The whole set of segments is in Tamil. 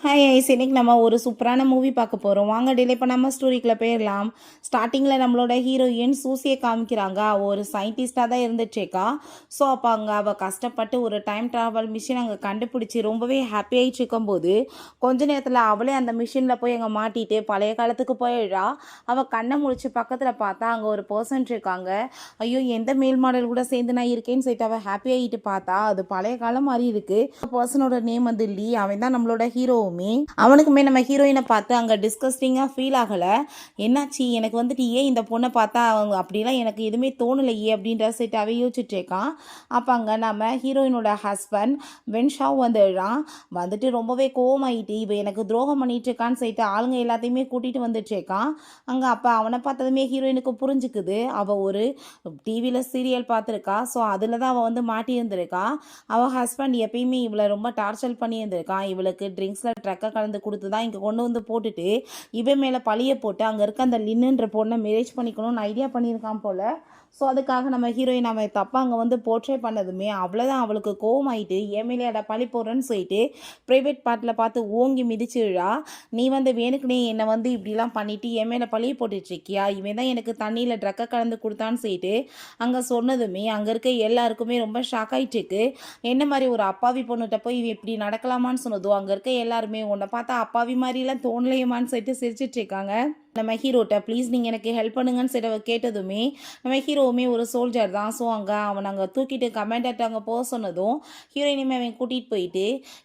ஹாய் ஐஸ், இன்னைக்கு நம்ம ஒரு சூப்பரான மூவி பார்க்க போகிறோம். வாங்க டிலே பண்ணாமல் ஸ்டோரிக்குள்ளே போயிடலாம். ஸ்டார்டிங்கில் நம்மளோட ஹீரோயின் சூசியை காமிக்கிறாங்க. அவள் ஒரு சயின்டிஸ்டாக தான் இருந்துச்சேக்கா. ஸோ அப்போ அங்கே அவள் கஷ்டப்பட்டு ஒரு டைம் ட்ராவல் மிஷின் அங்கே கண்டுபிடிச்சி ரொம்பவே ஹாப்பி ஆகிட்டு இருக்கும்போது கொஞ்ச நேரத்தில் அவளே அந்த மிஷினில் போய் அங்கே மாட்டிட்டு பழைய காலத்துக்கு போயிடுறா. அவள் கண்ணை முடிச்சு பக்கத்தில் பார்த்தா அங்கே ஒரு பர்சன் இருக்காங்க. ஐயோ, எந்த மேல் மாடல் கூட சேர்ந்து நான் இருக்கேன்னு சொல்லிட்டு அவள் ஹாப்பி ஆகிட்டு பார்த்தா அது பழைய காலம் மாதிரி இருக்குது. பர்சனோட நேம் வந்து லீ. அவன் தான் நம்மளோட ஹீரோ. அவனுக்குமே நம்ம ஹீரோயினை பார்த்து அங்கே டிஸ்கஸ்டிங்காக ஃபீல் ஆகலை. என்னாச்சு எனக்கு வந்துட்டு ஏன் இந்த பொண்ணை பார்த்தா அவங்க அப்படிலாம் எனக்கு எதுவுமே தோணலையே அப்படின்ற சைட்டு அவன் யோசிச்சுட்டு இருக்கான். அப்போ அங்கே நம்ம ஹீரோயினோட ஹஸ்பண்ட் வென்ஷாவ் வந்துட்டு ரொம்பவே கோவமாயிட்டு இவ எனக்கு துரோகம் பண்ணிட்டு இருக்கான்னு சொல்லிட்டு ஆளுங்க எல்லாத்தையுமே கூட்டிகிட்டு வந்துட்டு இருக்கான் அங்கே. அப்போ அவனை பார்த்ததுமே ஹீரோயினுக்கு புரிஞ்சுக்குது. அவள் ஒரு டிவியில் சீரியல் பார்த்துருக்கா. ஸோ அதில் தான் அவள் வந்து மாட்டி இருந்திருக்கா. அவள் ஹஸ்பண்ட் எப்பயுமே இவளை ரொம்ப டார்ச்சர் பண்ணி இருந்திருக்கான். இவளுக்கு ட்ரிங்க்ஸில் ட்ரக்கை கலந்து கொடுத்து தான் இங்கே கொண்டு வந்து போட்டுட்டு இவன் மேலே பழிய போட்டு அங்கே இருக்க அந்த லின்னுன்ற பொண்ணை மேரேஜ் பண்ணிக்கணும்னு ஐடியா பண்ணியிருக்கான் போல். ஸோ அதுக்காக நம்ம ஹீரோயின் அவன் தப்பா அங்கே வந்து போர்ட்ரே பண்ணதுமே அவ்வளோதான் அவளுக்கு கோவமாயிட்டு ஏமேலே அட பழி போடுறேன்னு சொல்லிட்டு ப்ரைவேட் பார்ட்டில் பார்த்து ஓங்கி மிதிச்சிடுறா. நீ வந்து வேணுக்குனே என்னை வந்து இப்படிலாம் பண்ணிவிட்டு ஏமேலே பழிய போட்டுட்ருக்கியா, இவன் தான் எனக்கு தண்ணியில் ட்ரக்கை கலந்து கொடுத்தான்னு சொல்லிட்டு அங்கே சொன்னதுமே அங்கே இருக்க எல்லாருக்குமே ரொம்ப ஷாக் ஆகிட்டுருக்கு. என்ன மாதிரி ஒரு அப்பாவி பொண்ணுகிட்ட போய் இவன் இப்படி நடக்கலாமான்னு சொன்னதோ அங்கே இருக்க எல்லாருமே உன்னை பார்த்தா அப்பாவி மாதிரிலாம் தோணலையமான்னு சொல்லிட்டு சிரிச்சிட்ருக்காங்க. நம்ம ஹீரோட்ட ப்ளீஸ் நீங்கள் எனக்கு ஹெல்ப் பண்ணுங்கன்னு சொல்லி கேட்டதுமே நம்ம ஹீரோவுமே ஒரு சோல்ஜர் தான். ஸோ அவன் அங்கே தூக்கிட்டு கமாண்டர்ட்ட அங்கே போக சொன்னதும் ஹீரோயினுமே அவன் கூட்டிகிட்டு போயிட்டு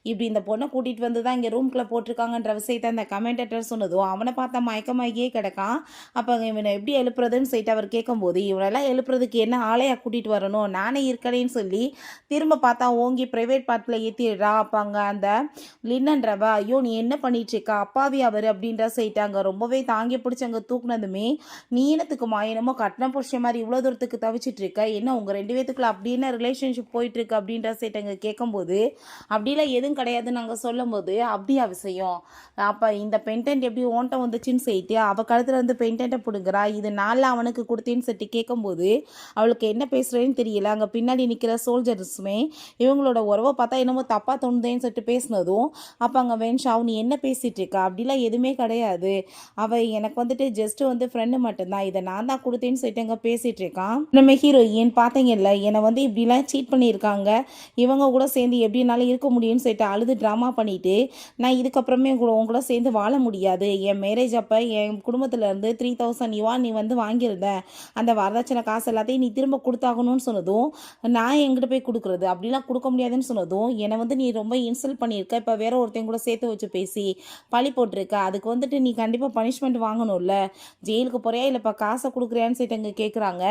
இப்படி இந்த பொண்ணை கூட்டிகிட்டு வந்து தான் இங்கே ரூம்குள்ளே போட்டிருக்காங்கன்ற விஷயத்தை அந்த கமாண்டர்ட்ட சொன்னதும் அவனை பார்த்தா மயக்கமாகியே கிடக்கான். அப்போ இவனை எப்படி எழுப்புறதுன்னு சொல்லிட்டு அவர் கேட்கும்போது இவனெல்லாம் எழுப்புறதுக்கு என்ன ஆளையாக கூட்டிகிட்டு வரணும், நானே இருக்கடேன்னு சொல்லி திரும்ப பார்த்தா ஓங்கி ப்ரைவேட் பார்ட்டில் ஏற்றிடுறா. அப்போ அங்கே அந்த லின்னன்றவ ஐயோ நீ என்ன பண்ணிட்டுருக்கா அப்பாவி அவர் அப்படின்ற சொல்லிட்டு அங்கே ரொம்பவே தாங்கி பிடிச்சி அங்கே தூக்குனதுமே நீ என்னத்துக்குமா என்னமோ கட்டண புருஷ மாதிரி இவ்வளோ தூரத்துக்கு தவிச்சிட்டு இருக்க, என்ன உங்கள் ரெண்டு பேத்துக்குள்ள அப்படின்னு ரிலேஷன்ஷிப் போயிட்டு இருக்கு அப்படின்ற சைட் அங்கே கேட்கும்போது அப்படிலாம் எதுவும் கிடையாதுன்னு நாங்கள் சொல்லும் போது அப்படியா விஷயம், அப்போ இந்த பென்டென்ட் எப்படி ஓன்ட்ட வந்துச்சுன்னு சொல்லிட்டு அவள் கழுத்தில் வந்து பென்டென்ட்டை பிடுங்குறா, இது நாளில் அவனுக்கு கொடுத்தேன்னு சொல்லிட்டு கேட்கும்போது அவளுக்கு என்ன பேசுகிறேன்னு தெரியல. அங்கே பின்னாடி நிற்கிற சோல்ஜர்ஸுமே இவங்களோட உறவை பார்த்தா என்னமோ தப்பாக தோணுதேன்னு சொல்லிட்டு பேசினதும் அப்போ அங்கே வென்ஷாவ் நீ என்ன பேசிகிட்டு இருக்கா, அப்படிலாம் எதுவுமே கிடையாது, அவள் எனக்கு வந்துட்டு ஜஸ்ட் வந்து ஃப்ரெண்டு மட்டும்தான், இதை நான் தான் கொடுத்தேன்னு சொல்லிட்டு அங்கே பேசிகிட்டு இருக்கான். நம்ம ஹீரோயின் பார்த்தீங்கல்ல என்னை வந்து இப்படிலாம் சீட் பண்ணியிருக்காங்க, இவங்க கூட சேர்ந்து எப்படினாலும் இருக்க முடியும்னு சொல்லிட்டு அழுது ட்ராமா பண்ணிவிட்டு நான் இதுக்கப்புறமே உங்களோட சேர்ந்து வாழ முடியாது, என் மேரேஜ் அப்போ என் குடும்பத்திலேருந்து 3000 யுவான் நீ வந்து வாங்கியிருந்த அந்த வரதட்சணை காசு எல்லாத்தையும் நீ திரும்ப கொடுத்தாகணும்னு சொன்னதும் நான் எங்கிட்ட போய் கொடுக்குறது, அப்படிலாம் கொடுக்க முடியாதுன்னு சொன்னதும் என்னை வந்து நீ ரொம்ப இன்சல்ட் பண்ணியிருக்க, இப்போ வேற ஒருத்தையும் கூட சேர்த்து வச்சு பேசி பழி போட்டிருக்க, அதுக்கு வந்துட்டு நீ கண்டிப்பாக பனிஷ்மெண்ட் வாங்கணும்ல, ஜெயிலுக்கு போறியா இல்லைப்பா காசை கொடுக்குறியான்னு சொல்லிட்டு அங்கே கேட்குறாங்க.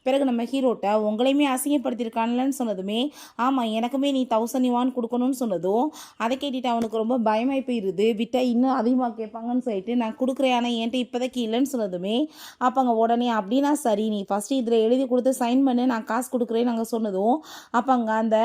பிறகு நம்ம ஹீரோட்ட உங்களையுமே அசிங்கப்படுத்தியிருக்கான்லன்னு சொன்னதுமே ஆமாம் எனக்குமே நீ 1000 யுவான் கொடுக்கணும்னு சொன்னதும் அதை கேட்டுட்டு அவனுக்கு ரொம்ப பயமாகி போயிடுது. விட்டால் இன்னும் அதிகமாக கேட்பாங்கன்னு சொல்லிட்டு நான் கொடுக்குறேன் ஆனால் என்கிட்ட இப்போதைக்கு இல்லைன்னு சொன்னதுமே அப்போ அங்கே உடனே அப்படின்னா சரி நீ ஃபஸ்ட்டு இதில் எழுதி கொடுத்து சைன் பண்ணு நான் காசு கொடுக்குறேன்னு நாங்கள் சொன்னதும் அப்போ அங்கே அந்த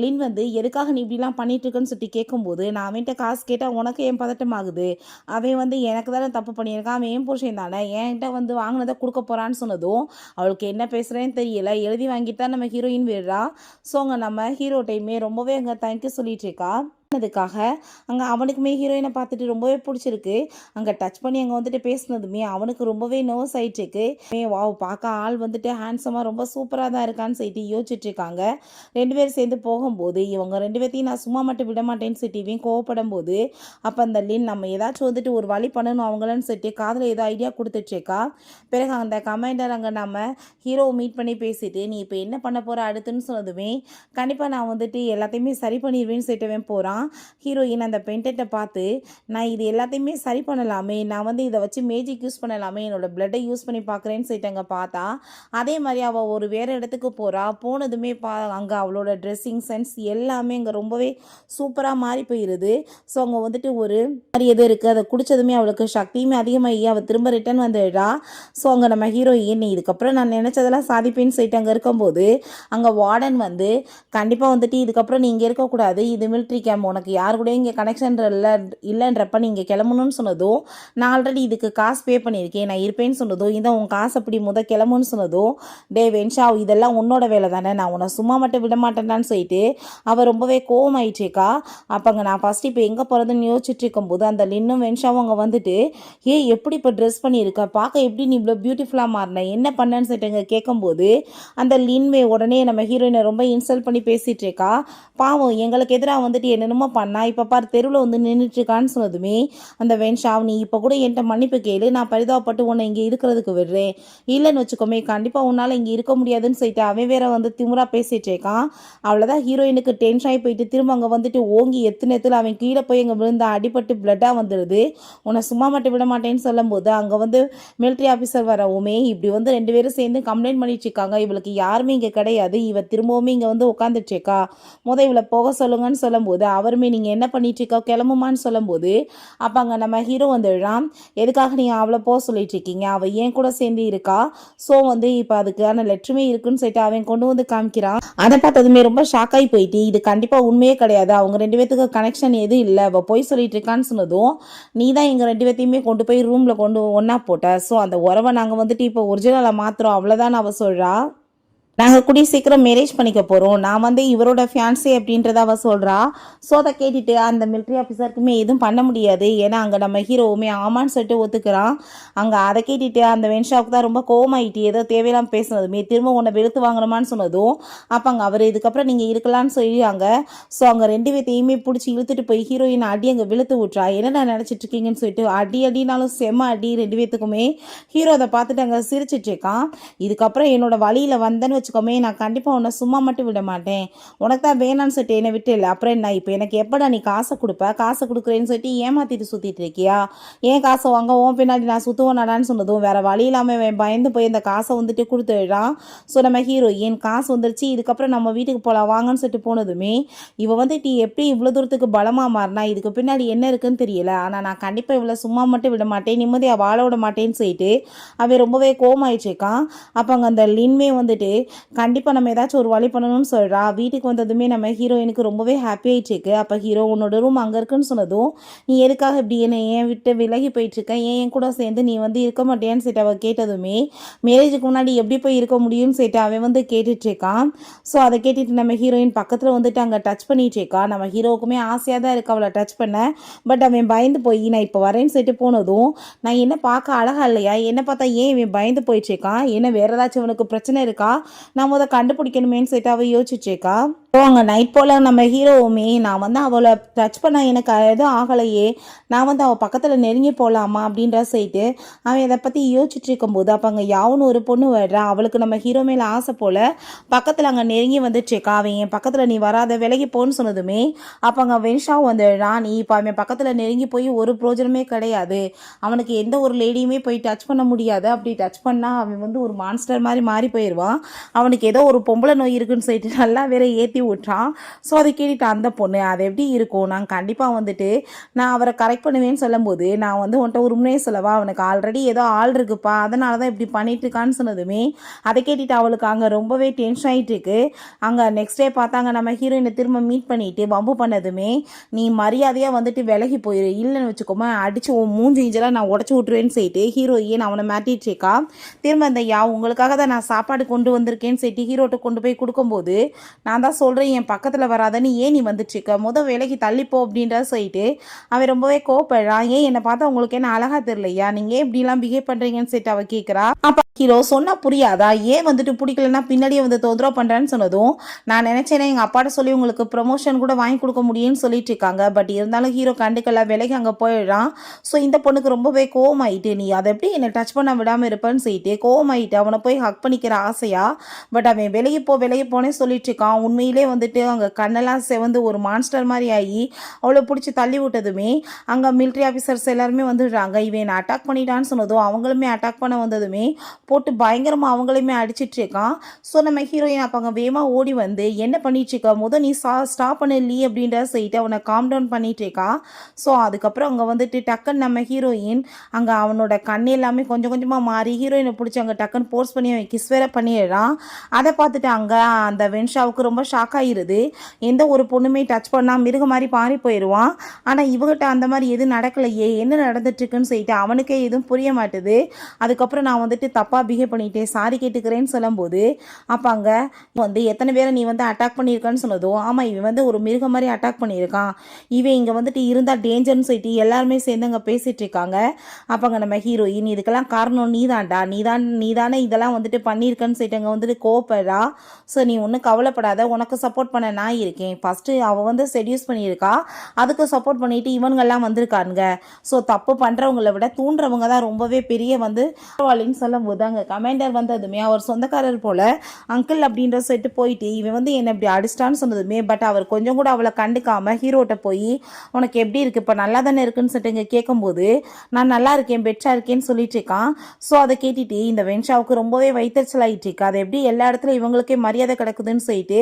லின் வந்து எதுக்காக நீ இப்படிலாம் பண்ணிட்டுருக்குன்னு சொல்லிட்டு கேட்கும்போது நான் அவன்கிட்ட காசு கேட்டால் உனக்கு என் பதட்டமாகுது, அவன் வந்து எனக்கு தானே தப்பு பண்ணியிருக்கான், அவன் ஏன் புருஷன் தானே என்கிட்ட வந்து வாங்கினதை கொடுக்க போகிறான்னு சொன்னதும் அவளுக்கு என்ன பேசுகிறேன்னு தெரியல. எழுதி வாங்கிட்டு தான் நம்ம ஹீரோயின் விடுறா. ஸோ அங்கே நம்ம ஹீரோ டைமே ரொம்பவே அங்கே தேங்க்யூ சொல்லிட்டு இருக்கா. அதுக்காக அங்கே அவனுக்குமே ஹீரோயினை பார்த்துட்டு ரொம்பவே பிடிச்சிருக்கு. அங்கே டச் பண்ணி அங்கே வந்துட்டு பேசினதுமே அவனுக்கு ரொம்பவே நர்வஸ் ஆகிட்டுருக்கு. வாவ் பார்க்க ஆள் வந்துட்டு ஹேண்ட்ஸமாக ரொம்ப சூப்பராக தான் இருக்கான்னு சொல்லிட்டு யோசிச்சுட்ருக்காங்க. ரெண்டு பேரும் சேர்ந்து போகும்போது இவங்க ரெண்டு பேர்த்தையும் நான் சும்மா மட்டும் விட மாட்டேன்னு சொல்லிட்டு கோவப்படும் போது அப்போ அந்த லின் நம்ம ஏதாச்சும் வந்துட்டு ஒரு வழி பண்ணணும் அவங்களன்னு சொல்லிட்டு காதில் ஏதோ ஐடியா கொடுத்துட்ருக்கா. பிறகு அந்த கமாண்டர் அங்கே நம்ம ஹீரோவை மீட் பண்ணி பேசிட்டு நீ இப்போ என்ன பண்ண போகிற அடுத்துன்னு சொன்னதுமே கண்டிப்பாக நான் வந்துட்டு எல்லாத்தையுமே சரி பண்ணிடுவேன்னு சொல்லிட்டு போகிறான். ஹீரோயின் அந்த பென்டென்ட்டை பார்த்து நான் இது எல்லாத்தையுமே சரி பண்ணலாமே, நான் வந்து இதை வச்சு மேஜிக் யூஸ் பண்ணலாமே, என்னோட பிளட்டை யூஸ் பண்ணி பார்க்குறேன்னு சொல்லிட்டு அங்கே பார்த்தா அதே மாதிரி அவள் ஒரு வேறு இடத்துக்கு போகிறா. போனதுமே அங்கே அவளோட ட்ரெஸ்ஸிங் சென்ஸ் எல்லாமே அங்கே ரொம்பவே சூப்பராக மாறி போயிடுது. ஸோ அங்கே வந்துட்டு ஒரு மாதிரி எது இருக்குது அதை குடித்ததுமே அவளுக்கு சக்தியுமே அதிகமாகி அவள் திரும்ப ரிட்டர்ன் வந்துடுறா. ஸோ அங்கே நம்ம ஹீரோயின் இதுக்கப்புறம் நான் நினச்சதெல்லாம் சாதிப்பேன்னு சொல்லிட்டு அங்கே இருக்கும்போது அங்கே வார்டன் வந்து கண்டிப்பாக வந்துட்டு இதுக்கப்புறம் நீ இங்கே இருக்கக்கூடாது, இது மிலிட்ரி கேம்ப் உனக்கு யார் கூட இங்கே கனெக்ஷன் இல்லைன்றப்ப நீங்கள் கிளம்பணும்னு சொன்னதும் நான் ஆல்ரெடி இதுக்கு காசு பே பண்ணியிருக்கேன் நான் இருப்பேன்னு சொன்னதும் இந்த உன் காசு அப்படி கிளம்புன்னு சொன்னதும் டே வென்ஷா இதெல்லாம் உன்னோட வேலை தானே நான் உன்னை சும்மா மட்டும் விட மாட்டேன்னான்னு சொல்லிட்டு அவள் ரொம்பவே கோவமாயிடுச்சேக்கா. அப்போங்க நான் ஃபஸ்ட்டு இப்போ எங்கே போகிறதுன்னு யோசிச்சுட்டு இருக்கும்போது அந்த லின்னும் வென்ஷாவும் அங்கே வந்துட்டு எப்படி இப்போ ட்ரெஸ் பண்ணியிருக்க பார்க்க எப்படி நீ இவ்வளோ பியூட்டிஃபுல்லாக மாறின என்ன பண்ணேன்னு சொல்லிட்டு கேட்கும்போது அந்த லின்வே உடனே நம்ம ஹீரோயினை ரொம்ப இன்சல்ட் பண்ணி பேசிகிட்டு இருக்கா. பாவம் எங்களுக்கு எதிராக வந்துட்டு என்னென்னமோ பண்ணா இப்போ பாரு தெருவில் வந்து நின்றுட்டுருக்கான்னு சொன்னதுமே அந்த வென்ஷா நீ இப்போ கூட என்கிட்ட மன்னிப்பு கேளு நான் பரிதாபப்பட்டு உன்னை இங்கே இருக்கிறதுக்கு விடுறேன் இல்லைன்னு வச்சுக்கோமே கண்டிப்பாக உன்னால் இங்கே இருக்க முடியாதுன்னு சொல்லிட்டு அவன் வேற வந்து திமுறா பேசிட்டு இருக்கான். அவ்வளோதான் ஹீரோயினுக்கு டென்ஷன் ஆகி போயிட்டு திரும்ப அங்கே வந்துட்டு ஓங்கி எத்தனை அவன் கீழே போய் அங்கே விழுந்து அடிபட்டு பிளட்டாக வந்துடுது. உன்னை சும்மா மட்டும் விட மாட்டேன்னு சொல்லும்போது அங்கே வந்து மிலிட்ரி ஆஃபீஸர் வரவுமே இப்படி வந்து 2 பேரும் சேர்ந்து கம்ப்ளைண்ட் பண்ணிட்டு இருக்காங்க. இவளுக்கு யாருமே இங்கே கிடையாது இவ திரும்பவுமே இங்கே வந்து உட்காந்துட்ருக்கா இவளை போக சொல்லுங்கன்னு சொல்லும்போது அவருமே நீங்கள் என்ன பண்ணிட்டு இருக்கா கிளம்புமான்னு சொல்லும்போது அப்போ அங்கே நம்ம ஹீரோ வந்துடுறான். எதுக்காக நீங்கள் அவளை போக சொல்லிட்டு இருக்கீங்க அவள் ஏன் கூட சேர்ந்து இருக்கா ஸோ வந்து இப்போ அதுக்கான லெட்டருமே இருக்குன்னு சொல்லிட்டு அவன் கொண்டு வந்து காமிக்கிறான். அதை பார்த்ததுமே ரொம்ப ஷாக் ஆகி போயிட்டு இது கண்டிப்பாக உண்மையே கிடையாது அவங்க 2 பேத்துக்கு கனெக்ஷன் எதுவும் இல்லை அவள் போய் சொல்லிட்டு இருக்கான்னு சொன்னதும் நீ தான் எங்கள் 2 பேத்தையுமே கொண்டு போய் ரூமில் கொண்டு ஒன்றா போட்ட ஸோ அந்த உறவை நாங்கள் வந்துட்டு இப்போ ஒரிஜினலை மாற்றுறோம் அவ்வளோதான் அவள் சொல்கிறா. நாங்கள் கூடிய சீக்கிரம் மேரேஜ் பண்ணிக்க போகிறோம் நான் வந்து இவரோட ஃபியான்ஸி அப்படின்றத அவள் சொல்கிறா. ஸோ அதை கேட்டுட்டு அந்த மிலிட்ரி ஆஃபீஸருக்குமே எதுவும் பண்ண முடியாது ஏன்னா அங்கே நம்ம ஹீரோவுமே ஆமான்னு சொல்லிட்டு ஒத்துக்கிறான். அங்கே அதை கேட்டுட்டு அந்த வென்ஷாவுக்கு தான் ரொம்ப கோவமாயிட்டு ஏதோ தேவையில்லாமல் பேசுனதுமே திரும்ப உன்னை வெளுத்து வாங்கணுமான்னு சொன்னதும் அப்போ அங்கே அவர் இதுக்கப்புறம் நீங்கள் இருக்கலான்னு சொல்லிடுறாங்க. ஸோ அங்கே 2 பேத்தையுமே பிடிச்சி இழுத்துட்டு போய் ஹீரோயின் அடி அங்கே விழுத்து விட்றா. என்னடா நினச்சிட்டு இருக்கீங்கன்னு சொல்லிட்டு அடினாலும் செம்ம அடி 2 பேத்துக்குமே. ஹீரோ அதை பார்த்துட்டு அங்கே சிரிச்சிட்டு இருக்கான். இதுக்கப்புறம் என்னோட வழியில் வந்தேன்னு வச்சுக்கோமே நான் கண்டிப்பாக உன்னை சும்மா மட்டும் விட மாட்டேன் உனக்கு தான் வேணான்னு சொல்லிட்டு என்னை விட்டு இல்லை அப்புறம் என்ன இப்போ எனக்கு எப்படா நீ காசை கொடுக்குறேன்னு சொல்லிட்டு ஏமாத்திட்டு சுற்றிட்டு இருக்கியா ஏன் காசை வாங்க உன் பின்னாடி நான் சுற்றுவேனாடான்னு சொன்னதும் வேற வழி இல்லாமல் பயந்து போய் இந்த காசை வந்துட்டு கொடுத்துடுறான். ஸோ நம்ம ஹீரோ என் காசு வந்துருச்சு இதுக்கப்புறம் நம்ம வீட்டுக்கு போகலாம் வாங்கன்னு சொல்லிட்டு போனதுமே இவ வந்துட்டு எப்படி இவ்வளோ தூரத்துக்கு பலமாக மாறினா இதுக்கு பின்னாடி என்ன இருக்குன்னு தெரியல ஆனால் நான் கண்டிப்பாக இவ்வளோ சும்மா மட்டும் விட மாட்டேன் நிம்மதியாக வாழ விட மாட்டேன்னு சொல்லிட்டு அவன் ரொம்பவே கோவமாயிடுச்சிருக்கான். அப்போ அங்கே அந்த லின்மே வந்துட்டு கண்டிப்பாக நம்ம ஏதாச்சும் ஒரு வழி பண்ணணும்னு சொல்கிறா. வீட்டுக்கு வந்ததுமே நம்ம ஹீரோயினுக்கு ரொம்பவே ஹாப்பி ஆயிடுச்சு. அப்போ ஹீரோ உன்னோட ரூம் அங்கே இருக்குன்னு சொன்னதும் நீ எதுக்காக இப்படி என்ன ஏன் விட்டு விலகி போயிட்டுருக்க என் கூட சேர்ந்து நீ வந்து இருக்க மாட்டேன்னு சொல்லிட்டு அவள் கேட்டதுமே மேரேஜுக்கு முன்னாடி எப்படி போய் இருக்க முடியும்னு சொல்லிட்டு அவன் வந்து கேட்டுட்ருக்கான். ஸோ அதை கேட்டுட்டு நம்ம ஹீரோயின் பக்கத்தில் வந்துட்டு அங்கே டச் பண்ணிட்டுருக்கா. நம்ம ஹீரோவுக்குமே ஆசையாக தான் இருக்கு அவளை டச் பண்ண. பட் அவன் பயந்து போய் நான் இப்போ வரேன்னு சொல்லிட்டு போனதும் நான் என்ன பார்க்க அழகா இல்லையா என்ன பார்த்தா ஏன் இவன் பயந்து போயிட்டுருக்கான் என்ன வேறு ஏதாச்சும் அவனுக்கு பிரச்சனை இருக்கா நான் முத கண்டுபிடிக்கணுமேன்னு சொல்லிட்டு அவள் யோசிச்சுச்சேக்கா. அங்கே நைட் போல் நம்ம ஹீரோவுமே நான் வந்து அவளை டச் பண்ண எனக்கு எதுவும் ஆகலையே நான் வந்து அவள் பக்கத்தில் நெருங்கி போகலாமா அப்படின்ற சொல்லிட்டு அவன் இதை பற்றி யோசிச்சுட்டு இருக்கும்போது அப்போ அங்கே யாவுன்னு ஒரு பொண்ணு வர்றான். அவளுக்கு நம்ம ஹீரோ மேலே ஆசை போல் பக்கத்தில் அங்கே நெருங்கி வந்துட்டுருக்கா. அவன் என் பக்கத்தில் நீ வராத விலகி போன்னு சொன்னதுமே அப்போ அங்கே வென்ஷாவும் வந்துடுறான். நீ இப்போ அவன் பக்கத்தில் நெருங்கி போய் ஒரு பிரோஜனமே கிடையாது அவனுக்கு எந்த ஒரு லேடியுமே போய் டச் பண்ண முடியாது அப்படி டச் பண்ணால் அவன் வந்து ஒரு மான்ஸ்டர் மாதிரி மாறி போயிடுவான். அவனுக்கு ஏதோ ஒரு பொம்பளை நோய் இருக்குன்னு சொல்லிட்டு நல்லா வேற ஏற்றி விட்றான். ஸோ அதை கேட்டுட்டு அந்த பொண்ணு அது எப்படி இருக்கும் நான் கண்டிப்பாக வந்துட்டு நான் அவரை கரெக்ட் பண்ணுவேன்னு சொல்லும்போது நான் வந்து உன்ட்ட ஒரு உண்மையே சொல்லவா அவனுக்கு ஆல்ரெடி ஏதோ ஆள் இருக்குப்பா அதனால தான் இப்படி பண்ணிட்டு இருக்கான்னு சொன்னதுமே அதை கேட்டுட்டு அவளுக்கு அங்கே ரொம்பவே டென்ஷன் ஆகிட்டு இருக்கு. அங்கே நெக்ஸ்ட் டே பார்த்தாங்க நம்ம ஹீரோயினை திரும்ப மீட் பண்ணிட்டு வம்பு பண்ணதுமே நீ மரியாதையாக வந்துட்டு விலகி போயிரு இல்லைன்னு வச்சுக்கோமா அடிச்சு உன் மூஞ்சி இஞ்செல்லாம் நான் உடச்சி விட்டுருவேன்னு சொல்லிட்டு ஹீரோயின் அவனை மாட்டிட்டு இருக்கா. திரும்ப அந்த உங்களுக்காக தான் நான் சாப்பாடு கொண்டு வந்திருக்கேன்னு சொல்லிட்டு ஹீரோட்ட கொண்டு போய் கொடுக்கும்போது நான் தான் சொல்கிறேன் என் பக்கத்தில் வராதன்னு ஏன் நீ வந்துட்டுருக்க வேலைக்கு தள்ளிப்போ அப்படின்றத சொல்லிட்டு அவன் ரொம்பவே கோவப்படுறான். ஏன் என்னை பார்த்தா உங்களுக்கு என்ன அழகா தெரியலையா நீங்கள் ஏன் இப்படிலாம் பிஹேவ் பண்ணுறீங்கன்னு சொல்லிட்டு அவள் கேட்குறா. அப்போ ஹீரோ சொன்னால் புரியாதா ஏன் வந்துட்டு பிடிக்கலன்னா பின்னாடியே வந்து தொந்தரவு பண்ணுறேன்னு சொன்னதும் நான் நினச்சேன்னா எங்கள் அப்பாட்ட சொல்லி உங்களுக்கு ப்ரொமோஷன் கூட வாங்கி கொடுக்க முடியும்னு சொல்லிட்டு இருக்காங்க. பட் இருந்தாலும் ஹீரோ கண்டுக்கல விலைக்கு அங்கே போயிடுறான். ஸோ இந்த பொண்ணுக்கு ரொம்பவே கோவமாயிட்டு நீ அதை எப்படி என்னை டச் பண்ண விடாமல் இருப்பேன்னு சொல்லிட்டு கோவமாயிட்டு அவனை போய் ஹக் பண்ணிக்கிற ஆசையா. பட் அவன் விலகி போனே சொல்லிட்டு இருக்கான். உண்மையிலே வந்துட்டு அங்கே கண்ணெல்லாம் செவந்து ஒரு மான்ஸ்டர் மாதிரி ஆகி அவளை பிடிச்சி தள்ளி விட்டதுமே அங்கே மிலிட்ரி ஆஃபீஸர்ஸ் எல்லாருமே வந்துடுறாங்க. இவன் அட்டாக் பண்ணிட்டான்னு சொன்னதும் அவங்களுமே அட்டாக் பண்ண வந்ததுமே போட்டு பயங்கரமாக அவங்களையுமே அடிச்சிட்ருக்கான். ஸோ நம்ம ஹீரோயின் அப்போ அங்கே வேகமாக ஓடி வந்து என்ன பண்ணிகிட்ருக்கா நீ ஸ்டாப் பண்ணு லீ அப்படின்ற சொல்லிட்டு அவனை காம் டவுன் பண்ணிகிட்ருக்கா. ஸோ அதுக்கப்புறம் அங்கே வந்துட்டு டக்குன்னு நம்ம ஹீரோயின் அங்கே அவனோட கண் எல்லாமே கொஞ்சம் கொஞ்சமாக மாறி ஹீரோயினை பிடிச்சி அங்கே டக்குன்னு போர்ஸ் பண்ணி அவன் கிஸ் வேற பண்ணிடுறான். அதை பார்த்துட்டு அங்கே அந்த வென்ஷாவுக்கு ரொம்ப ஷாக் ஆகிடுது. எந்த ஒரு பொண்ணுமே டச் பண்ணால் மிருக மாதிரி பாறி போயிடுவான். ஆனால் இவகிட்ட அந்த மாதிரி எதுவும் நடக்கலையே, என்ன நடந்துட்டுருக்குன்னு சொல்லிட்டு அவனுக்கே எதுவும் புரிய மாட்டுது. அதுக்கப்புறம் நான் வந்துட்டு தப்பாக பிஹேவ் பண்ணிட்டேன், சாரி கேட்டுக்கிறேன்னு சொல்லும்போது அப்போ அங்கே எத்தனை பேரை நீ அட்டாக் பண்ணியிருக்கான்னு சொன்னதும் ஆமாம் இவன் ஒரு மிருகம் மாதிரி அட்டாக் பண்ணியிருக்கான், இவன் இங்கே இருந்தால் டேஞ்சர்னு சொல்லிட்டு எல்லாருமே சேர்ந்து அங்கே பேசிகிட்டு இருக்காங்க. அப்போ அங்கே நம்ம ஹீரோயின் இதுக்கெல்லாம் காரணம் நீதான்டா, நீதானே இதெல்லாம் பண்ணியிருக்கேன்னு சொல்லிட்டு அங்கே கோவப்படுறா. ஸோ நீ ஒன்றும் கவலைப்படாத, உனக்கு சப்போர்ட் பண்ண நான் இருக்கேன். ஃபஸ்ட்டு அவள் செடியூஸ் பண்ணியிருக்கா, அதுக்கு சப்போர்ட் பண்ணிட்டு இவங்கெல்லாம் வந்திருக்கானுங்க. ஸோ தப்பு பண்ணுறவங்களை விட தூண்டுறவங்க தான் ரொம்பவே பெரிய பரவாயில்லைன்னு சொல்லும் போது அங்கே கமாண்டர் வந்ததுமே அவர் சொந்தக்காரர் போல் அங்கிள் அப்படின்ற சொல்லிட்டு போயிட்டு இவன் என்னை இப்படி அடிச்சிட்டான்னு சொன்னதுமே பட் அவர் கொஞ்சம் கூட அவளை கண்டுக்காமல் ஹீரோட்ட போய் உனக்கு எப்படி இருக்குது, இப்போ நல்லா தானே இருக்குன்னு சொல்லிட்டு இங்கே கேட்கும்போது நான் நல்லா இருக்கேன் பெட்ஷா இருக்கேன்னு சொல்லிட்டு இருக்கான். ஸோ அதை கேட்டுட்டு இந்த வென்ஷாவுக்கு ரொம்பவே வைத்தறிச்சல் ஆகிட்டு இருக்கு. அது எப்படி எல்லா இடத்துல இவங்களுக்கே மரியாதை கிடக்குதுன்னு சொல்லிட்டு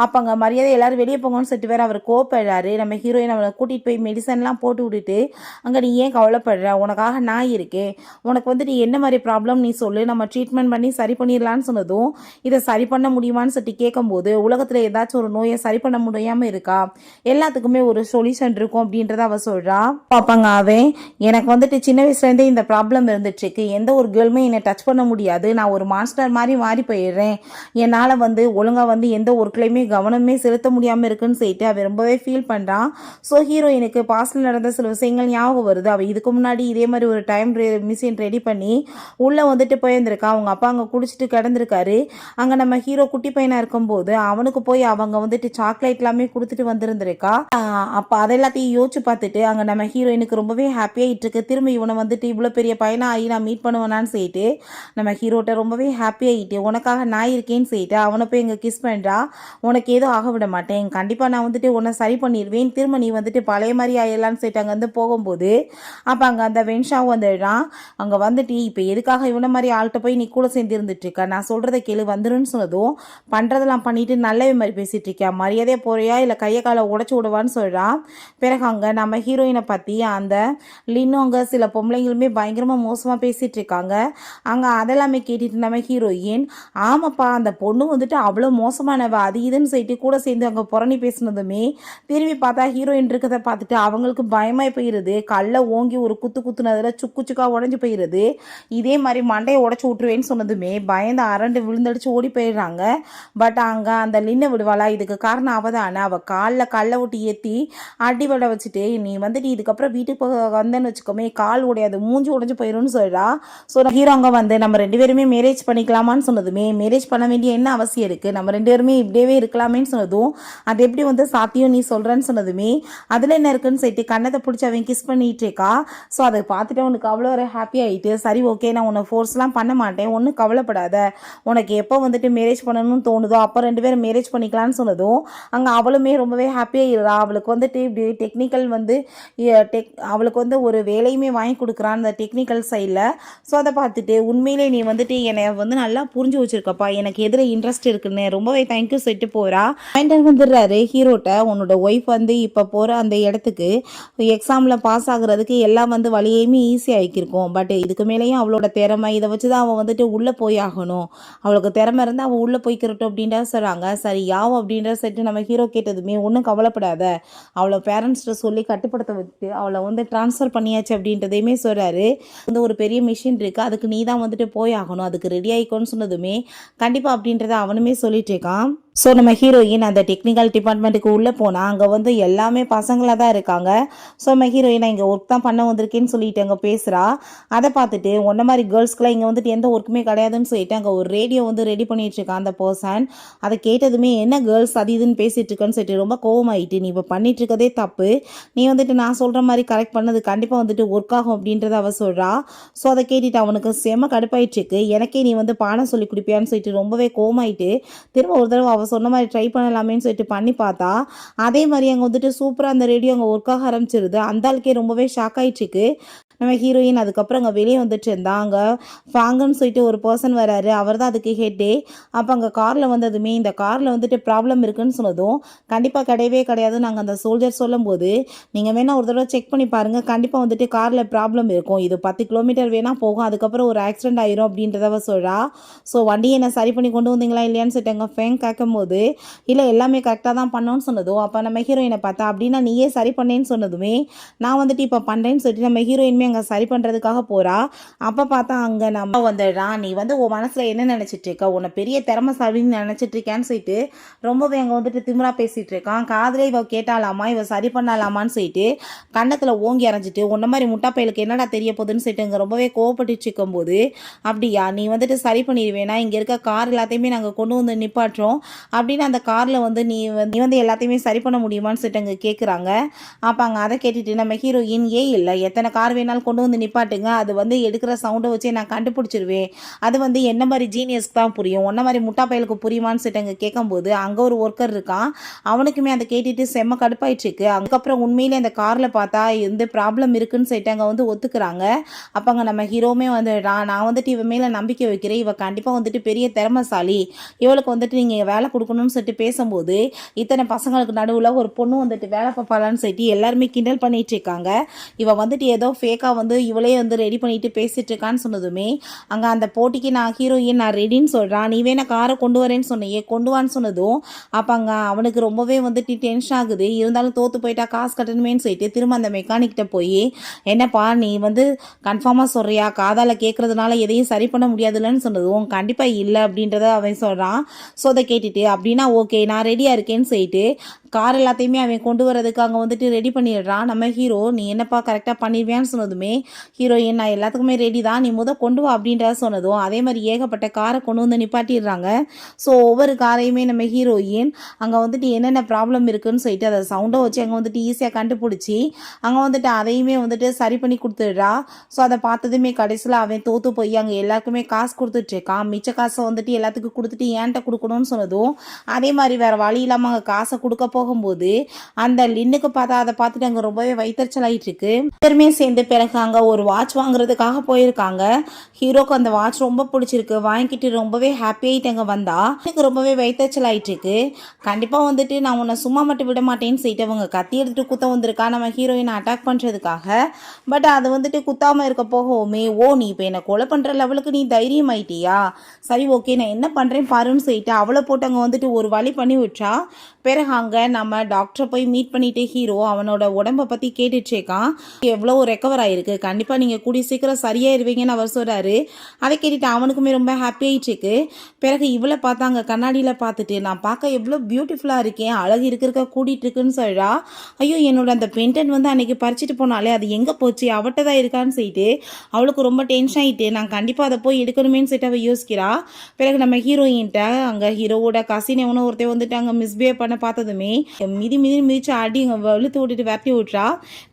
அப்போ அங்கே மரியாதை எல்லாரும் வெளியே போங்கன்னு சொல்லிட்டு வேறு அவர் கோவப்படுறாரு. நம்ம ஹீரோயின் அவனை கூட்டிகிட்டு போய் மெடிசன்லாம் போட்டு விட்டுட்டு அங்கே நீ ஏன் கவலைப்படுற, உனக்காக நான் இருக்கேன், உனக்கு என்ன மாதிரி ப்ராப்ளம் நீ சொல்லு, நம்ம ட்ரீட்மெண்ட் பண்ணி சரி பண்ணிடலான்னு சொன்னதும் இதை சரி பண்ண முடியுமான்னு சொல்லிட்டு கேட்கும்போது உலகத்தில் ஏதாச்சும் ஒரு நோயை சரி பண்ண முடியாமல் இருக்கா, எல்லாத்துக்குமே ஒரு சொல்யூஷன் இருக்கும் அப்படின்றத அவள் சொல்கிறா. பாப்பாங்க அவன் எனக்கு சின்ன வயசுலேருந்தே இந்த ப்ராப்ளம் இருந்துட்டுருக்கு, எந்த ஒரு கேர்ளுமே என்னை டச் பண்ண முடியாது, நான் ஒரு மாஸ்டர் மாதிரி மாறி போயிடுறேன், என்னால் ஒழுங்காக எந்த ஒர்க்லையுமே கவனமே செலுத்த முடியாமல் இருக்குன்னு சொல்லிட்டு அவன் ரொம்பவே ஃபீல் பண்ணுறான். ஸோ ஹீரோயினுக்கு பாஸ்டில் நடந்த சில விஷயங்கள் ஞாபகம் வருது. அவள் இதுக்கு முன்னாடி இதே மாதிரி ஒரு டைம் மிஷின் ரெடி பண்ணி உள்ளே போயிருந்திருக்கா. அவங்க அப்பா அங்கே குடிச்சிட்டு கிடந்திருக்காரு. அங்கே நம்ம ஹீரோ குட்டி பையனாக இருக்கும்போது அவனுக்கு போய் அவங்க சாக்லேட் எல்லாமே கொடுத்துட்டு வந்திருந்திருக்கா. அப்போ அதெல்லாத்தையும் யோசிச்சு பார்த்துட்டு அங்கே நம்ம ஹீரோயினுக்கு ரொம்பவே ஹாப்பியாகிட்டு இருக்கு. திரும்ப இவனை இவ்வளோ பெரிய பையனாகி நான் மீட் பண்ணுவேனான்னு சொல்லிட்டு நம்ம ஹீரோட்ட ரொம்பவே ஹாப்பியாகிட்டு உனக்காக நான் இருக்கேன்னு சொல்லிட்டு அவனை போய் இங்கே கிஸ் பண்ணுறா. உனக்கு ஏதோ ஆக விட மாட்டேன், கண்டிப்பாக நான் உன்னை சரி பண்ணிடுவேன், திரும்ப நீ பழைய மாதிரி ஆயிடலான்னு சொல்லிட்டு அங்கே போகும்போது அப்போ அங்கே அந்த வென்ஷாவும் வந்துடுறான். அங்கே இப்போ எதுக்காக இவனை மாதிரி ஆள்கிட்ட போய் நீ கூட சேர்ந்து இருந்துட்டு இருக்க, நான் சொல்கிறத கேளு வந்துருன்னு சொன்னதும் பண்ணுறதெல்லாம் பண்ணிட்டு நல்லவே மாதிரி பேசிகிட்டு இருக்கியா, மரியாதையே போறியா இல்லை கையை காலை உடச்சி விடுவான்னு சொல்கிறான். பிறகு அங்கே நம்ம ஹீரோயினை பற்றி அந்த லின்னும் அங்கே சில பொம்பளைங்களுமே பயங்கரமாக மோசமாக பேசிகிட்டு இருக்காங்க. அங்கே அதெல்லாமே கேட்டுட்டு நம்ம ஹீரோயின் ஆமாப்பா அந்த பொண்ணு அவ்வளோ மோசமானவ அது இதுன்னு சொல்லிட்டு கூட சேர்ந்து அங்கே புறணி பேசினதுமே திரும்பி பார்த்தா ஹீரோயின் இருக்கிறத பார்த்துட்டு அவங்களுக்கு பயமாய் போயிடுது. கல்லை ஓங்கி ஒரு குத்துனதில் சுக்கா உடஞ்சி போயிடுது. இதே மாதிரி மண்டையை உடச்சி விட்டுருவேன்னு சொன்னதுமே பயந்து அரண்டு விழுந்தடிச்சு ஓடி போயிடுறாங்க. பட் அங்கே அந்த லின்னை விடுவாளா, இதுக்கு காரணம் அவள் தானே, அவள் காலில் கல்லை விட்டு ஏற்றி அடி விட வச்சுட்டு நீ இதுக்கப்புறம் வீட்டுக்கு வந்தேன்னு வச்சுக்கோமே கால் உடையாது மூஞ்சி உடஞ்சி போயிடும்னு சொல்கிறா. ஸோ ஹீரோ அங்கே நம்ம ரெண்டு பேருமே மேரேஜ் பண்ணிக்கலாமான்னு சொன்னதுமே மேரேஜ் பண்ண வேண்டிய என்ன அவசியம் இருக்குது, நம்ம ரெண்டு பேருமே இப்படியே இருக்கலாமேன்னு சொன்னதும் அது எப்படி சாத்தியம் நீ சொல்கிறேன்னு சொன்னதுமே அதில் என்ன இருக்குன்னு சொல்லிட்டு கண்ணத்தை பிடிச்சி அவன் கிஸ் பண்ணிட்டு இருக்கா. ஸோ அதை பார்த்துட்டு அவனுக்கு அவ்வளோ ஒரு ஹாப்பி ஆகிட்டு சரி ஓகே நான் உன்னை ஃபோர்ஸ்லாம் பண்ண மாட்டேன், ஒன்றும் கவலைப்படாத, உனக்கு எப்போ மேரேஜ் பண்ணணும்னு தோணுதோ அப்போ ரெண்டு பேரும் மேரேஜ் பண்ணிக்கலான்னு சொன்னதும் அங்கே அவளுமே ரொம்பவே ஹாப்பியாகிடுறா. அவளுக்கு இப்படி டெக்னிக்கல் அவளுக்கு ஒரு வேலையுமே வாங்கி கொடுக்குறான் அந்த டெக்னிக்கல் சைடில். ஸோ அதை பார்த்துட்டு உண்மையிலே நீ என்னை நல்லா புரிஞ்சு வச்சுருக்கப்பா, எனக்கு எதில் இன்ட்ரெஸ்ட் இருக்குன்னு ரொம்பவே தேங்க்யூ சொல்லிட்டு போகிறா. மைண்டர் வந்துடுறாரு ஹீரோட்ட, உன்னோட ஒய்ஃப் இப்போ போகிற அந்த இடத்துக்கு எக்ஸாமில் பாஸ் ஆகுறதுக்கு எல்லாம் வழியுமே ஈஸியாக ஆகிக்கிருக்கும், பட் இதுக்கு மேலேயும் அவளோட திறமை இதை வச்சு தான் அவள் உள்ளே போய் ஆகணும், அவளுக்கு திறமை இருந்தால் அவள் உள்ளே போய்க்கிறட்டும் அப்படின்றா சொல்கிறாங்க. சரி யாவும் அப்படின்ற சொல்லிட்டு நம்ம ஹீரோ கேட்டதுமே ஒன்றும் கவலைப்படாத, அவளை பேரண்ட்ஸ்கிட்ட சொல்லி கட்டுப்படுத்த வச்சு அவளை ட்ரான்ஸ்ஃபர் பண்ணியாச்சு அப்படின்றதையுமே சொல்கிறாரு. ஒரு பெரிய மிஷின் இருக்குது அதுக்கு நீ தான் போய் ஆகணும், அதுக்கு ரெடி ஆகிக்கோன்னு சொன்னதுமே கண்டிப்பாக அப்படின்றத அவனுமே சொல்லிட்டு இருக்கான். ஸோ நம்ம ஹீரோயின் அந்த டெக்னிக்கல் டிபார்ட்மெண்ட்டுக்கு உள்ளே போனால் அங்கே எல்லாமே பசங்களாக தான் இருக்காங்க. ஸோ நம்ம ஹீரோயின் இங்கே ஒர்க் தான் பண்ண வந்திருக்கேன்னு சொல்லிட்டு அங்கே பேசுகிறா. அதை பார்த்துட்டு ஒன்றை மாதிரி கேர்ள்ஸ்க்குலாம் இங்கே எந்த ஒர்க்குமே கிடையாதுன்னு சொல்லிட்டு அங்கே ஒரு ரேடியோ ரெடி பண்ணிகிட்ருக்கான் அந்த பர்சன். அதை கேட்டதுமே என்ன கேர்ள்ஸ் அது இதுன்னு பேசிகிட்டு இருக்கேன்னு சொல்லிட்டு ரொம்ப கோவமாயிட்டு, நீ இப்போ பண்ணிகிட்ருக்கதே தப்பு, நீ நான் சொல்கிற மாதிரி கரெக்ட் பண்ணது கண்டிப்பாக ஒர்க் ஆகும் அப்படின்றத அவள் சொல்கிறா. ஸோ அதை கேட்டுட்டு அவனுக்கு செம கடுப்பாயிட்டுருக்கு, எனக்கே நீ பாடம் சொல்லி கொடுப்பியான்னு சொல்லிட்டு ரொம்பவே கோவமாயிட்டு திரும்ப ஒரு தடவை அவள் சொன்ன மாதிரி ட்ரை பண்ணலாமேன்னு சொல்லிட்டு பண்ணி பார்த்தா அதே மாதிரி அங்கே வந்துட்டு சூப்பராக அந்த ரேடியோ அங்கே ஒர்க் ஆக ஆரம்பிச்சிருது. அந்த ஆளுக்கே ரொம்பவே ஷாக் ஆயிடுச்சுக்கு. நம்ம ஹீரோயின் அதுக்கப்புறம் அங்கே வெளியே வந்துட்டு இருந்தா. அங்கே ஃபாங்குன்னு சொல்லிட்டு ஒரு பர்சன் வராரு. அவர் தான் அதுக்கு ஹெட்டே. அப்போ அங்கே காரில் வந்ததுமே இந்த காரில் வந்துட்டு ப்ராப்ளம் இருக்குன்னு சொன்னதும் கண்டிப்பாக கிடையவே கிடையாது. நாங்கள் அந்த சோல்ஜர் சொல்லும்போது நீங்கள் வேணால் ஒரு தடவை செக் பண்ணி பாருங்கள், கண்டிப்பாக வந்துட்டு காரில் ப்ராப்ளம் இருக்கும், இது 10 கிலோமீட்டர் வேணால் போகும், அதுக்கப்புறம் ஒரு ஆக்சிடென்ட் ஆயிரும் அப்படின்றதவ சொல்கிறா. ஸோ வண்டியை என்ன சரி பண்ணி கொண்டு வந்தீங்களா இல்லையான்னு சொல்லிட்டு அங்கே ஃபேங் கேட்கும்போது இல்லை எல்லாமே கரெக்டாக தான் பண்ணோன்னு சொன்னதும் அப்போ நம்ம ஹீரோயினை பார்த்தா அப்படின்னா நீயே சரி பண்ணேன்னு சொன்னதுமே நான் வந்துட்டு இப்போ பண்ணுறேன்னு சொல்லிட்டு நம்ம ஹீரோயின்மே அங்கே சரி பண்ணுறதுக்காக போகிறா. அப்போ பார்த்தா அங்கே நம்ம வந்துடுறா. நீ வந்து உன் மனசில் என்ன நினச்சிட்டு இருக்க, உன்னை பெரிய திறமைசாலின்னு நினச்சிட்டு இருக்கேன்னு சொல்லிட்டு ரொம்பவே அங்கே வந்துட்டு திமிரா பேசிகிட்டு இருக்கான். காதலே இவ கேட்டாலாமா, இவ சரி பண்ணலாமான்னு சொல்லிட்டு கன்னத்தில் ஓங்கி அரைஞ்சிட்டு உன்ன மாதிரி முட்டாப்பையலுக்கு என்னடா தெரிய போகுதுன்னு சொல்லிட்டு அங்கே ரொம்பவே கோவப்பட்டு இருக்கும்போது அப்படியா நீ வந்துட்டு சரி பண்ணிடுவேனா, இங்கே இருக்க கார் எல்லாத்தையுமே நாங்கள் கொண்டு வந்து நிப்பாட்டுறோம் அப்படின்னு அந்த காரில் வந்து நீ வந்து எல்லாத்தையுமே சரி பண்ண முடியுமான்னு சொல்லிட்டு அங்கே கேட்குறாங்க. அப்போ அங்கே அதை கேட்டுட்டு நம்ம ஹீரோயின் இல்லை எத்தனை கார் வேணாலும் கொண்டு வந்து நிப்பாட்டுங்க, அது வந்து எடுக்கிற சவுண்டை வச்சே நான் கண்டுபிடிச்சிருவேன், அது வந்து என்ன மாதிரி ஜீனியஸ்க்கு தான் புரியும், ஒன்ன மாதிரி முட்டா பயலுக்கு புரியுமான்னு சொல்லிட்டு அங்கே கேட்கும்போது அங்கே ஒரு ஒர்க்கர் இருக்கான். அவனுக்குமே அதை கேட்டுட்டு செம்ம கடுப்பாயிடுச்சுக்கு. அதுக்கப்புறம் உண்மையிலே அந்த காரில் பார்த்தா எந்த ப்ராப்ளம் இருக்குன்னு சொல்லிட்டு அங்கே வந்து ஒத்துக்கிறாங்க. அப்போ அங்கே நம்ம ஹீரோவுமே வந்து நான் வந்துட்டு இவ மேலே நம்பிக்கை வைக்கிறேன், இவ கண்டிப்பாக வந்துட்டு பெரிய திறமைசாலி, இவளுக்கு வந்துட்டு நீங்கள் வேலை கொடுக்கணும்னு சொல்லிட்டு பேசும்போது இத்தனை பசங்களுக்கு நடுவில் ஒரு பொண்ணு வந்துட்டு வேலை பார்ப்பாளான்னு சொல்லிட்டு எல்லாருமே கிண்டல் பண்ணிட்டு இருக்காங்க. இவ வந்துட்டு ஏதோ ஃபேக்காக வந்து இவளே வந்து ரெடி பண்ணிட்டு பேசிட்டு இருக்கான்னு சொன்னதுமே அங்கே அந்த போட்டிக்கு நான் ஹீரோயின் நான் ரெடின்னு சொல்கிறான். நீ வேணா காரை கொண்டு வரேன்னு சொன்னையே, கொண்டு வான்னு சொன்னதும் அப்போ அங்கே அவனுக்கு ரொம்பவே வந்துட்டு டென்ஷன் ஆகுது. இருந்தாலும் தோற்று போயிட்டா காசு கட்டணுமேன்னு சொல்லிட்டு திரும்ப அந்த மெக்கானிக்கிட்ட போய் என்னப்பா நீ வந்து கன்ஃபார்மாக சொல்கிறியா, காதால் கேட்குறதுனால எதையும் சரி பண்ண முடியாதுல்லன்னு சொன்னதும் கண்டிப்பாக இல்லை அப்படின்றத அவன் சொல்கிறான். ஸோ அதை கேட்டுட்டு அப்படின்னா ஓகே நான் ரெடியாக இருக்கேன்னு சொல்லிட்டு கார் எல்லாத்தையுமே அவன் கொண்டு வரதுக்கு அங்கே வந்துட்டு ரெடி பண்ணிடுறான். நம்ம ஹீரோ நீ என்னப்பா கரெக்டாக பண்ணிடுவேன்னு சொன்னதுமே ஹீரோயின் நான் எல்லாத்துக்குமே ரெடி தான், நீ கொண்டு வா அப்படின்றத சொன்னதும் அதே மாதிரி ஏகப்பட்ட காரை கொண்டு வந்து நிப்பாட்டிடுறாங்க. ஸோ ஒவ்வொரு காரையுமே நம்ம ஹீரோயின் அங்கே வந்துட்டு என்னென்ன ப்ராப்ளம் இருக்குன்னு சொல்லிட்டு அதை சவுண்டை வச்சு அங்கே வந்துட்டு ஈஸியாக கண்டுபிடிச்சி அங்கே வந்துட்டு அதையுமே வந்துட்டு சரி பண்ணி கொடுத்துடுறா. ஸோ அதை பார்த்ததுமே கடைசியில் அவன் தோற்று போய் அங்கே எல்லாருக்குமே காசு கொடுத்துட்ருக்கான். மிச்ச காசை வந்துட்டு எல்லாத்துக்கும் கொடுத்துட்டு ஏன்ட்ட கொடுக்கணும்னு சொன்னதும் அதே மாதிரி வேறு வழி இல்லாமல் அங்கே காசை கொடுக்க போகும்போது அந்த லின்னுக்கு பார்த்தா அதை பார்த்துட்டு அங்கே ரொம்பவே வைத்தறிச்சல் ஆகிட்டு இருக்கு. எல்லாருமே சேர்ந்து பிறகு அங்கே ஒரு வாட்ச் வாங்குறதுக்காக போயிருக்காங்க. ஹீரோக்கு அந்த வாட்ச் ரொம்ப பிடிச்சிருக்கு, வாங்கிட்டு ரொம்பவே ஹாப்பி ஆகிட்டு அங்கே வந்தா எனக்கு ரொம்பவே வைத்தறிச்சல் ஆகிட்டு இருக்கு. கண்டிப்பாக வந்துட்டு நான் உன்னை சும்மா மட்டும் விட மாட்டேன்னு சொல்லிட்டு அவங்க கத்தி எடுத்துட்டு குத்த வந்திருக்கா நம்ம ஹீரோயினை அட்டாக் பண்ணுறதுக்காக. பட் அது வந்துட்டு குத்தாமல் இருக்க போகவுமே நீ இப்போ என்னை கொலை பண்ணுற லெவலுக்கு நீ தைரியம் ஆயிட்டியா, சரி ஓகே நான் என்ன பண்ணுறேன் பாருன்னு சொல்லிட்டு அவளை போட்டு அங்கே வந்துட்டு ஒரு வழி பண்ணி விட்டா. பிறகு அங்கே நம்ம டாக்டரை போய் மீட் பண்ணிட்டு ஹீரோ அவனோட உடம்பை பற்றி கேட்டுச்சேக்கான். எவ்வளோ ரெக்கவர் ஆகிருக்கு, கண்டிப்பாக நீங்கள் கூடிய சீக்கிரம் சரியாயிருவீங்கன்னு அவர் சொல்கிறாரு. அதை கேட்டுட்டு அவனுக்குமே ரொம்ப ஹாப்பி ஆயிடுச்சுக்கு. பிறகு இவளை பார்த்தா அங்கே கண்ணாடியில் பார்த்துட்டு நான் பார்க்க எவ்வளோ பியூட்டிஃபுல்லாக இருக்கேன், அழகு இருக்கிறக்க கூட்டிகிட்டு இருக்குன்னு சொல்கிறா. ஐயோ என்னோட அந்த பென்டன் வந்து அன்றைக்கி பறிச்சுட்டு போனாலே அது எங்கே போச்சு, அவட்ட தான் இருக்கான்னு சொல்லிட்டு அவளுக்கு ரொம்ப டென்ஷன் ஆகிட்டு நான் கண்டிப்பாக அதை போய் எடுக்கணுமேன்னு சொல்லிட்டு அவள் யோசிக்கிறா. பிறகு நம்ம ஹீரோயின்ட்ட அங்கே ஹீரோவோட கசின் எவனோ ஒருத்தர் வந்துட்டு அங்கே மிஸ்பிஹேவ் பண்ண பார்த்ததுமே மிதிச்சு அடி இழுத்து விட்டுட்டு விரட்டி விட்றா.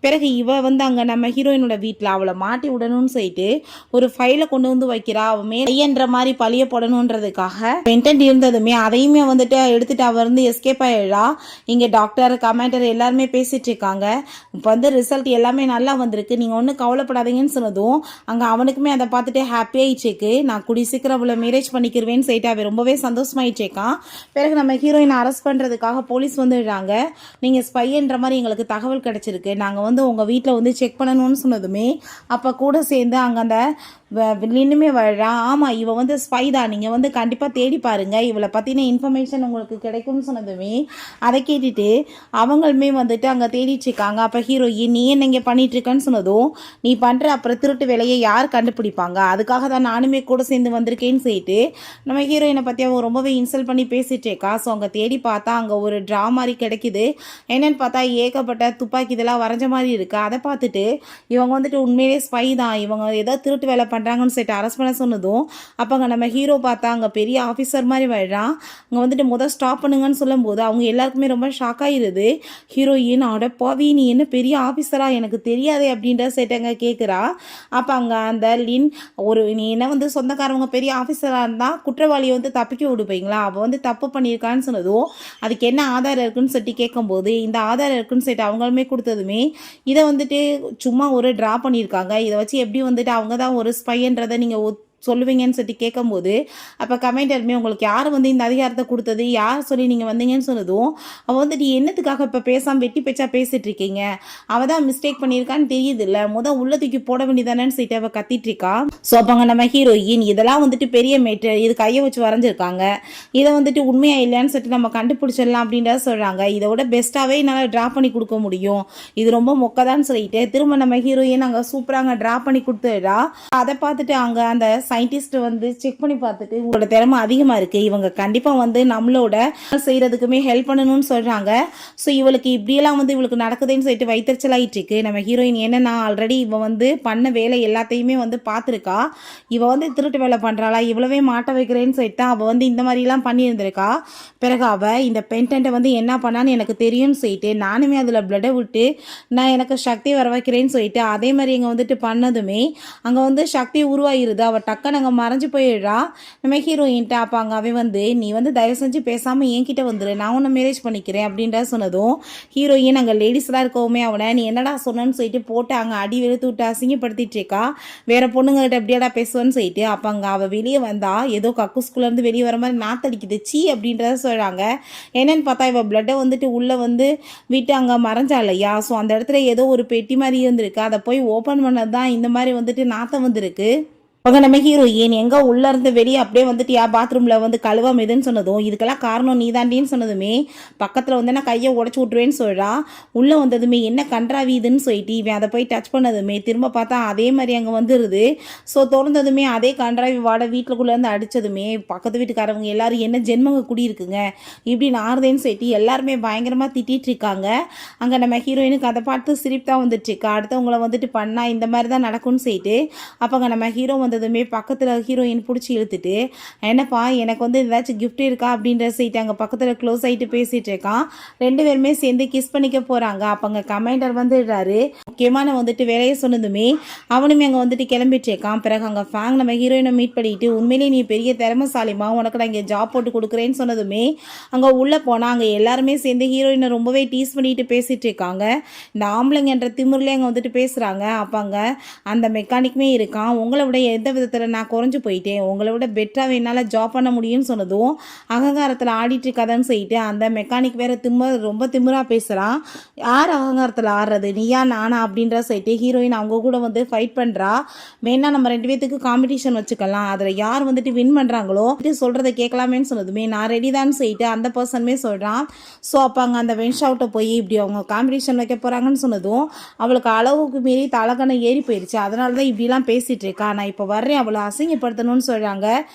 பிறகு இவ வந்து அங்கே நம்ம ஹீரோயினோட வீட்டில் அவளை மாட்டி விடணும்னு சொல்லிட்டு ஒரு ஃபைலை கொண்டு வந்து வைக்கிறா. அவன் மையன்ற மாதிரி பழிய போடணுன்றதுக்காக பென்டென்ட் இருந்ததுமே அதையுமே வந்துட்டு எடுத்துட்டு அவ வந்து எஸ்கேப் ஆயிடுறா. இங்கே டாக்டர் கமாண்டர் எல்லாருமே பேசிட்டு இருக்காங்க. இப்போ வந்து ரிசல்ட் எல்லாமே நல்லா வந்திருக்கு, நீங்கள் ஒன்றும் கவலைப்படாதீங்கன்னு சொன்னதும் அங்கே அவனுக்குமே அதை பார்த்துட்டு ஹாப்பி ஆயிடுச்சேக்கு. நான் கூடி சீக்கிரம் அவளை மேரேஜ் பண்ணிக்கிறவேன்னு சொல்லிட்டு அவன் ரொம்பவே சந்தோஷமாயிடுச்சேக்கான். பிறகு நம்ம ஹீரோயினை அரெஸ்ட் பண்ணுறதுக்காக போலீஸ் வந்துடுறாங்க. நீங்கள் ஸ்பைன்ற மாதிரி எங்களுக்கு தகவல் கிடச்சிருக்கு, நாங்கள் வந்து உங்கள் வீட்டில் வந்து செக் பண்ணணும்னு சொன்னதுமே அப்போ கூட சேர்ந்து அங்கே அந்த இன்னுமே வர்றா. ஆமாம் இவ வந்து ஸ்பை தான், நீங்கள் வந்து கண்டிப்பாக தேடி பாருங்கள், இவளை பற்றின இன்ஃபர்மேஷன் உங்களுக்கு கிடைக்கும்னு சொன்னதுமே அதை கேட்டுட்டு அவங்களுமே வந்துட்டு அங்கே தேடிச்சுருக்காங்க. அப்போ ஹீரோயின் நீ என்ன இங்கே பண்ணிகிட்ருக்கன்னு சொன்னதும் நீ பண்ணுற அப்புறம் திருட்டு வேலையை யார் கண்டுபிடிப்பாங்க, அதுக்காக தான் நானுமே கூட சேர்ந்து வந்திருக்கேன்னு சொல்லிட்டு நம்ம ஹீரோயினை பற்றி அவங்க ரொம்பவே இன்சல்ட் பண்ணி பேசிகிட்டேக்கா. ஸோ அங்கே தேடி பார்த்தா அங்கே ஒரு ட்ராமா மாதிரி கிடைக்குது. என்னன்னு பார்த்தா ஏகப்பட்ட துப்பாக்கி இதெல்லாம் வரைஞ்ச மாதிரி இருக்குது. அதை பார்த்துட்டு இவங்க வந்துட்டு உண்மையிலே ஸ்பை தான், இவங்க ஏதோ திருட்டு வேலை பண்ணுறாங்கன்னு சொல்லிட்டு அரெஸ்ட் பண்ண சொன்னதும் அப்போங்க நம்ம ஹீரோ பார்த்தா அங்கே பெரிய ஆஃபீஸர் மாதிரி வர்றான். அங்கே வந்துட்டு முதல் ஸ்டாப் பண்ணுங்கன்னு சொல்லும்போது அவங்க எல்லாருக்குமே ரொம்ப ஷாக் ஆகிடுது. ஹீரோயின் அட பாவி நீ என்ன பெரிய ஆஃபீஸரா எனக்கு தெரியாதே அப்படின்ற சேட்டங்க கேட்குறா. அப்போ அங்கே அந்த லின் நீ என்ன வந்து சொந்தக்காரவங்க பெரிய ஆஃபீஸராக இருந்தால் குற்றவாளியை வந்து தப்பிக்க விடுப்பீங்களா, அவள் வந்து தப்பு பண்ணியிருக்கான்னு சொன்னதும் அதுக்கு என்ன ஆதாரம் இருக்குன்னு சொல்லி கேட்கும்போது இந்த ஆதாரம் இருக்குன்னு சொல்லிட்டு அவங்களுமே கொடுத்ததுமே இதை வந்துட்டு சும்மா ஒரு ட்ரா பண்ணியிருக்காங்க. இதை வச்சு எப்படி வந்துட்டு அவங்க தான் ஒரு ஸ்பைன்றதை நீங்கள் சொல்லுவீங்கன்னு சொல்லி கேட்கும்போது அப்போ கமெண்டருமே உங்களுக்கு யார் வந்து இந்த அதிகாரத்தை கொடுத்தது, யார் சொல்லி நீங்கள் வந்தீங்கன்னு சொன்னதும் அவள் வந்துட்டு என்னத்துக்காக இப்போ பேசாமல் வெட்டி பேச்சா பேசிகிட்டு இருக்கீங்க, அவள் தான் மிஸ்டேக் பண்ணியிருக்கான்னு தெரியுது இல்லை, உள்ளத்துக்கு போட வேண்டியதானேன்னு சொல்லிட்டு அவள் கத்திட்டு இருக்கா. ஸோ அப்போங்க நம்ம ஹீரோயின் இதெல்லாம் வந்துட்டு பெரிய மேட்ரு, இது கையை வச்சு வரைஞ்சிருக்காங்க, இதை வந்துட்டு உண்மையாக இல்லைன்னு சொல்லிட்டு நம்ம கண்டுபிடிச்சிடலாம் அப்படின்றத சொல்கிறாங்க. இதோட பெஸ்ட்டாகவே என்னால் ட்ரா பண்ணி கொடுக்க முடியும், இது ரொம்ப மொக்கதான்னு சொல்லிட்டு திரும்ப நம்ம ஹீரோயின் அங்கே சூப்பராக அங்கே ட்ரா பண்ணி கொடுத்துடா. அதை பார்த்துட்டு அங்கே அந்த சயின்டிஸ்ட் வந்து செக் பண்ணி பார்த்துட்டு உங்களோட திறமை அதிகமாக இருக்குது, இவங்க கண்டிப்பாக வந்து நம்மளோட செய்கிறதுக்குமே ஹெல்ப் பண்ணணும்னு சொல்கிறாங்க. ஸோ இவளுக்கு இப்படியெல்லாம் வந்து இவளுக்கு நடக்குதுன்னு சொல்லிட்டு வைத்தறிச்சலாயிட்டு இருக்கு. நம்ம ஹீரோயின் என்னன்னா ஆல்ரெடி இவன் வந்து பண்ண வேலை எல்லாத்தையுமே வந்து பார்த்துருக்கா, இவள் வந்து திருட்டு வேலை பண்ணுறாளா, இவ்வளவே மாட்ட வைக்கிறேன்னு சொல்லிட்டு அவள் வந்து இந்த மாதிரிலாம் பண்ணியிருந்திருக்கா. பிறகு அவள் இந்த பென்டென்ட்டை வந்து என்ன பண்ணான்னு எனக்கு தெரியும்னு சொல்லிட்டு நானுமே அதில் பிளட்டை விட்டு நான் எனக்கு சக்தி வர வைக்கிறேன்னு சொல்லிட்டு அதே மாதிரி இங்கே வந்துட்டு பண்ணதுமே அங்கே வந்து சக்தி உருவாகிருது. அவள் நாங்கள் மறைஞ்சு போயிடுறா. நம்ம ஹீரோயின்ட்ட அப்பாங்க அவன் வந்து நீ வந்து தயவு செஞ்சு பேசாமல் என்கிட்ட வந்துடு, நான் உன்னை மேரேஜ் பண்ணிக்கிறேன் அப்படின்ற சொன்னதும் ஹீரோயின் அங்கே லேடிஸ்லாம் இருக்கவுமே அவனை நீ என்னடா சொன்னு சொல்லிட்டு போட்டு அங்கே அடி வெளுத்து விட்டு அசிங்கப்படுத்திட்டு இருக்கா. வேற பொண்ணுங்ககிட்ட எப்படியாடா பேசுவேன்னு சொல்லிட்டு அப்பாங்க அவள் வெளியே வந்தா ஏதோ கக்கூஸ்குள்ளேருந்து வெளியே வர மாதிரி நாத்தடிக்குது சீ அப்படின்றத சொல்கிறாங்க. என்னன்னு பார்த்தா இவள் பிளட்டை வந்துட்டு உள்ளே வந்து விட்டு அங்கே மறைஞ்சா இல்லையா. ஸோ அந்த இடத்துல ஏதோ ஒரு பெட்டி மாதிரி இருந்திருக்கு, அதை போய் ஓப்பன் பண்ணது தான் இந்த மாதிரி வந்துட்டு நாத்தம் வந்திருக்கு. அவங்க நம்ம ஹீரோயின் எங்கே உள்ளேருந்து வெளியே அப்படியே வந்துட்டு பாத்ரூமில் வந்து கழுவாம இதுன்னு சொன்னதும் இதுக்கெல்லாம் காரணம் நீ தாண்டின்னு சொன்னதுமே பக்கத்தில் வந்து நான் கையை உடச்சி விட்ருவேன்னு சொல்கிறா. உள்ளே வந்ததுமே என்ன கன்றாவி இதுன்னு சொல்லிட்டு இவன் அதை போய் டச் பண்ணதுமே திரும்ப பார்த்தா அதே மாதிரி அங்கே வந்துடுது. ஸோ திறந்ததுமே அதே கன்றாவி வாட வீட்டுக்குள்ளேருந்து அடித்ததுமே பக்கத்து வீட்டுக்காரவங்க எல்லாரும் என்ன ஜென்மங்க குடியிருக்குங்க இப்படி நாறுதேன்னு சொல்லிட்டு எல்லாருமே பயங்கரமாக திட்டிகிட்டு இருக்காங்க. அங்கே நம்ம ஹீரோயினுக்கு அதை பார்த்து சிரிப்பு தான் வந்துட்டு இருக்கா. அடுத்தவங்களை வந்துட்டு பண்ணால் இந்த மாதிரி தான் நடக்கும்னு சொல்லிட்டு அப்போங்க நம்ம ஹீரோ வந்ததுமே பக்கத்தில் ஹீரோயின் பிடிச்சி இழுத்துட்டு என்னப்பா எனக்கு வந்து ஏதாச்சும் கிஃப்ட் இருக்கா அப்படின்ற சைட்டு அங்கே பக்கத்தில் க்ளோஸ் ஆகிட்டு பேசிகிட்டு இருக்கான். ரெண்டு பேருமே சேர்ந்து கிஸ் பண்ணிக்க போகிறாங்க. அப்போ அங்கே கமெண்டர் வந்துடுறாரு. முக்கியமான வந்துட்டு வேலையை சொன்னதுமே அவனுமே அங்கே வந்துட்டு கிளம்பிட்டு இருக்கான். பிறகு அங்கே ஃபேங் நம்ம ஹீரோயினை மீட் பண்ணிட்டு உண்மையிலேயே நீ பெரிய திறமைசாலிமா, உனக்கு நான் இங்கே ஜாப் போட்டு கொடுக்குறேன்னு சொன்னதுமே அங்கே உள்ளே போனால் அங்கே எல்லாருமே சேர்ந்து ஹீரோயினை ரொம்பவே டீஸ் பண்ணிட்டு பேசிகிட்டு இருக்காங்க. இந்த ஆம்பளைங்கன்ற திமிர்லேயே அங்கே வந்துட்டு பேசுகிறாங்க. அப்போ அங்கே அந்த மெக்கானிக்குமே இருக்கான். உங்களை விட எந்த விதத்தில் நான் குறைஞ்சு போயிட்டேன், உங்களை விட பெட்டராக என்னால் ஜாப் பண்ண முடியும்னு சொன்னதும் அகங்காரத்தில் ஆடிட்டு இருக்காதான்னு சொல்லிட்டு அந்த மெக்கானிக் வேற ரொம்ப திமிராக பேசுகிறான். யார் அகங்காரத்தில் ஆடுறது நீயா நானா அப்படின்ற சொல்லிட்டு ஹீரோயின் அவங்க கூட வந்து ஃபைட் பண்ணுறா. வேணா நம்ம ரெண்டு பேத்துக்கு காம்படிஷன் வச்சுக்கலாம், அதில் யார் வந்துட்டு வின் பண்ணுறாங்களோ சொல்கிறத கேட்கலாமேன்னு சொன்னதுமே நான் ரெடி தான் சொல்லிட்டு அந்த பர்சனுமே சொல்கிறான். ஸோ அப்போ அங்கே அந்த வென்ஷாவுட்டை போய் இப்படி அவங்க காம்படிஷன் வைக்க போகிறாங்கன்னு சொன்னதும் அவளுக்கு அளவுக்கு மீறி தலக்கணை ஏறி போயிடுச்சு. அதனால தான் இப்படிலாம் பேசிகிட்டு இருக்கா, நான் இப்போ வர்றேன் அவளை அசிங்கப்படுத்தணும்னு சொல்கிறாங்க.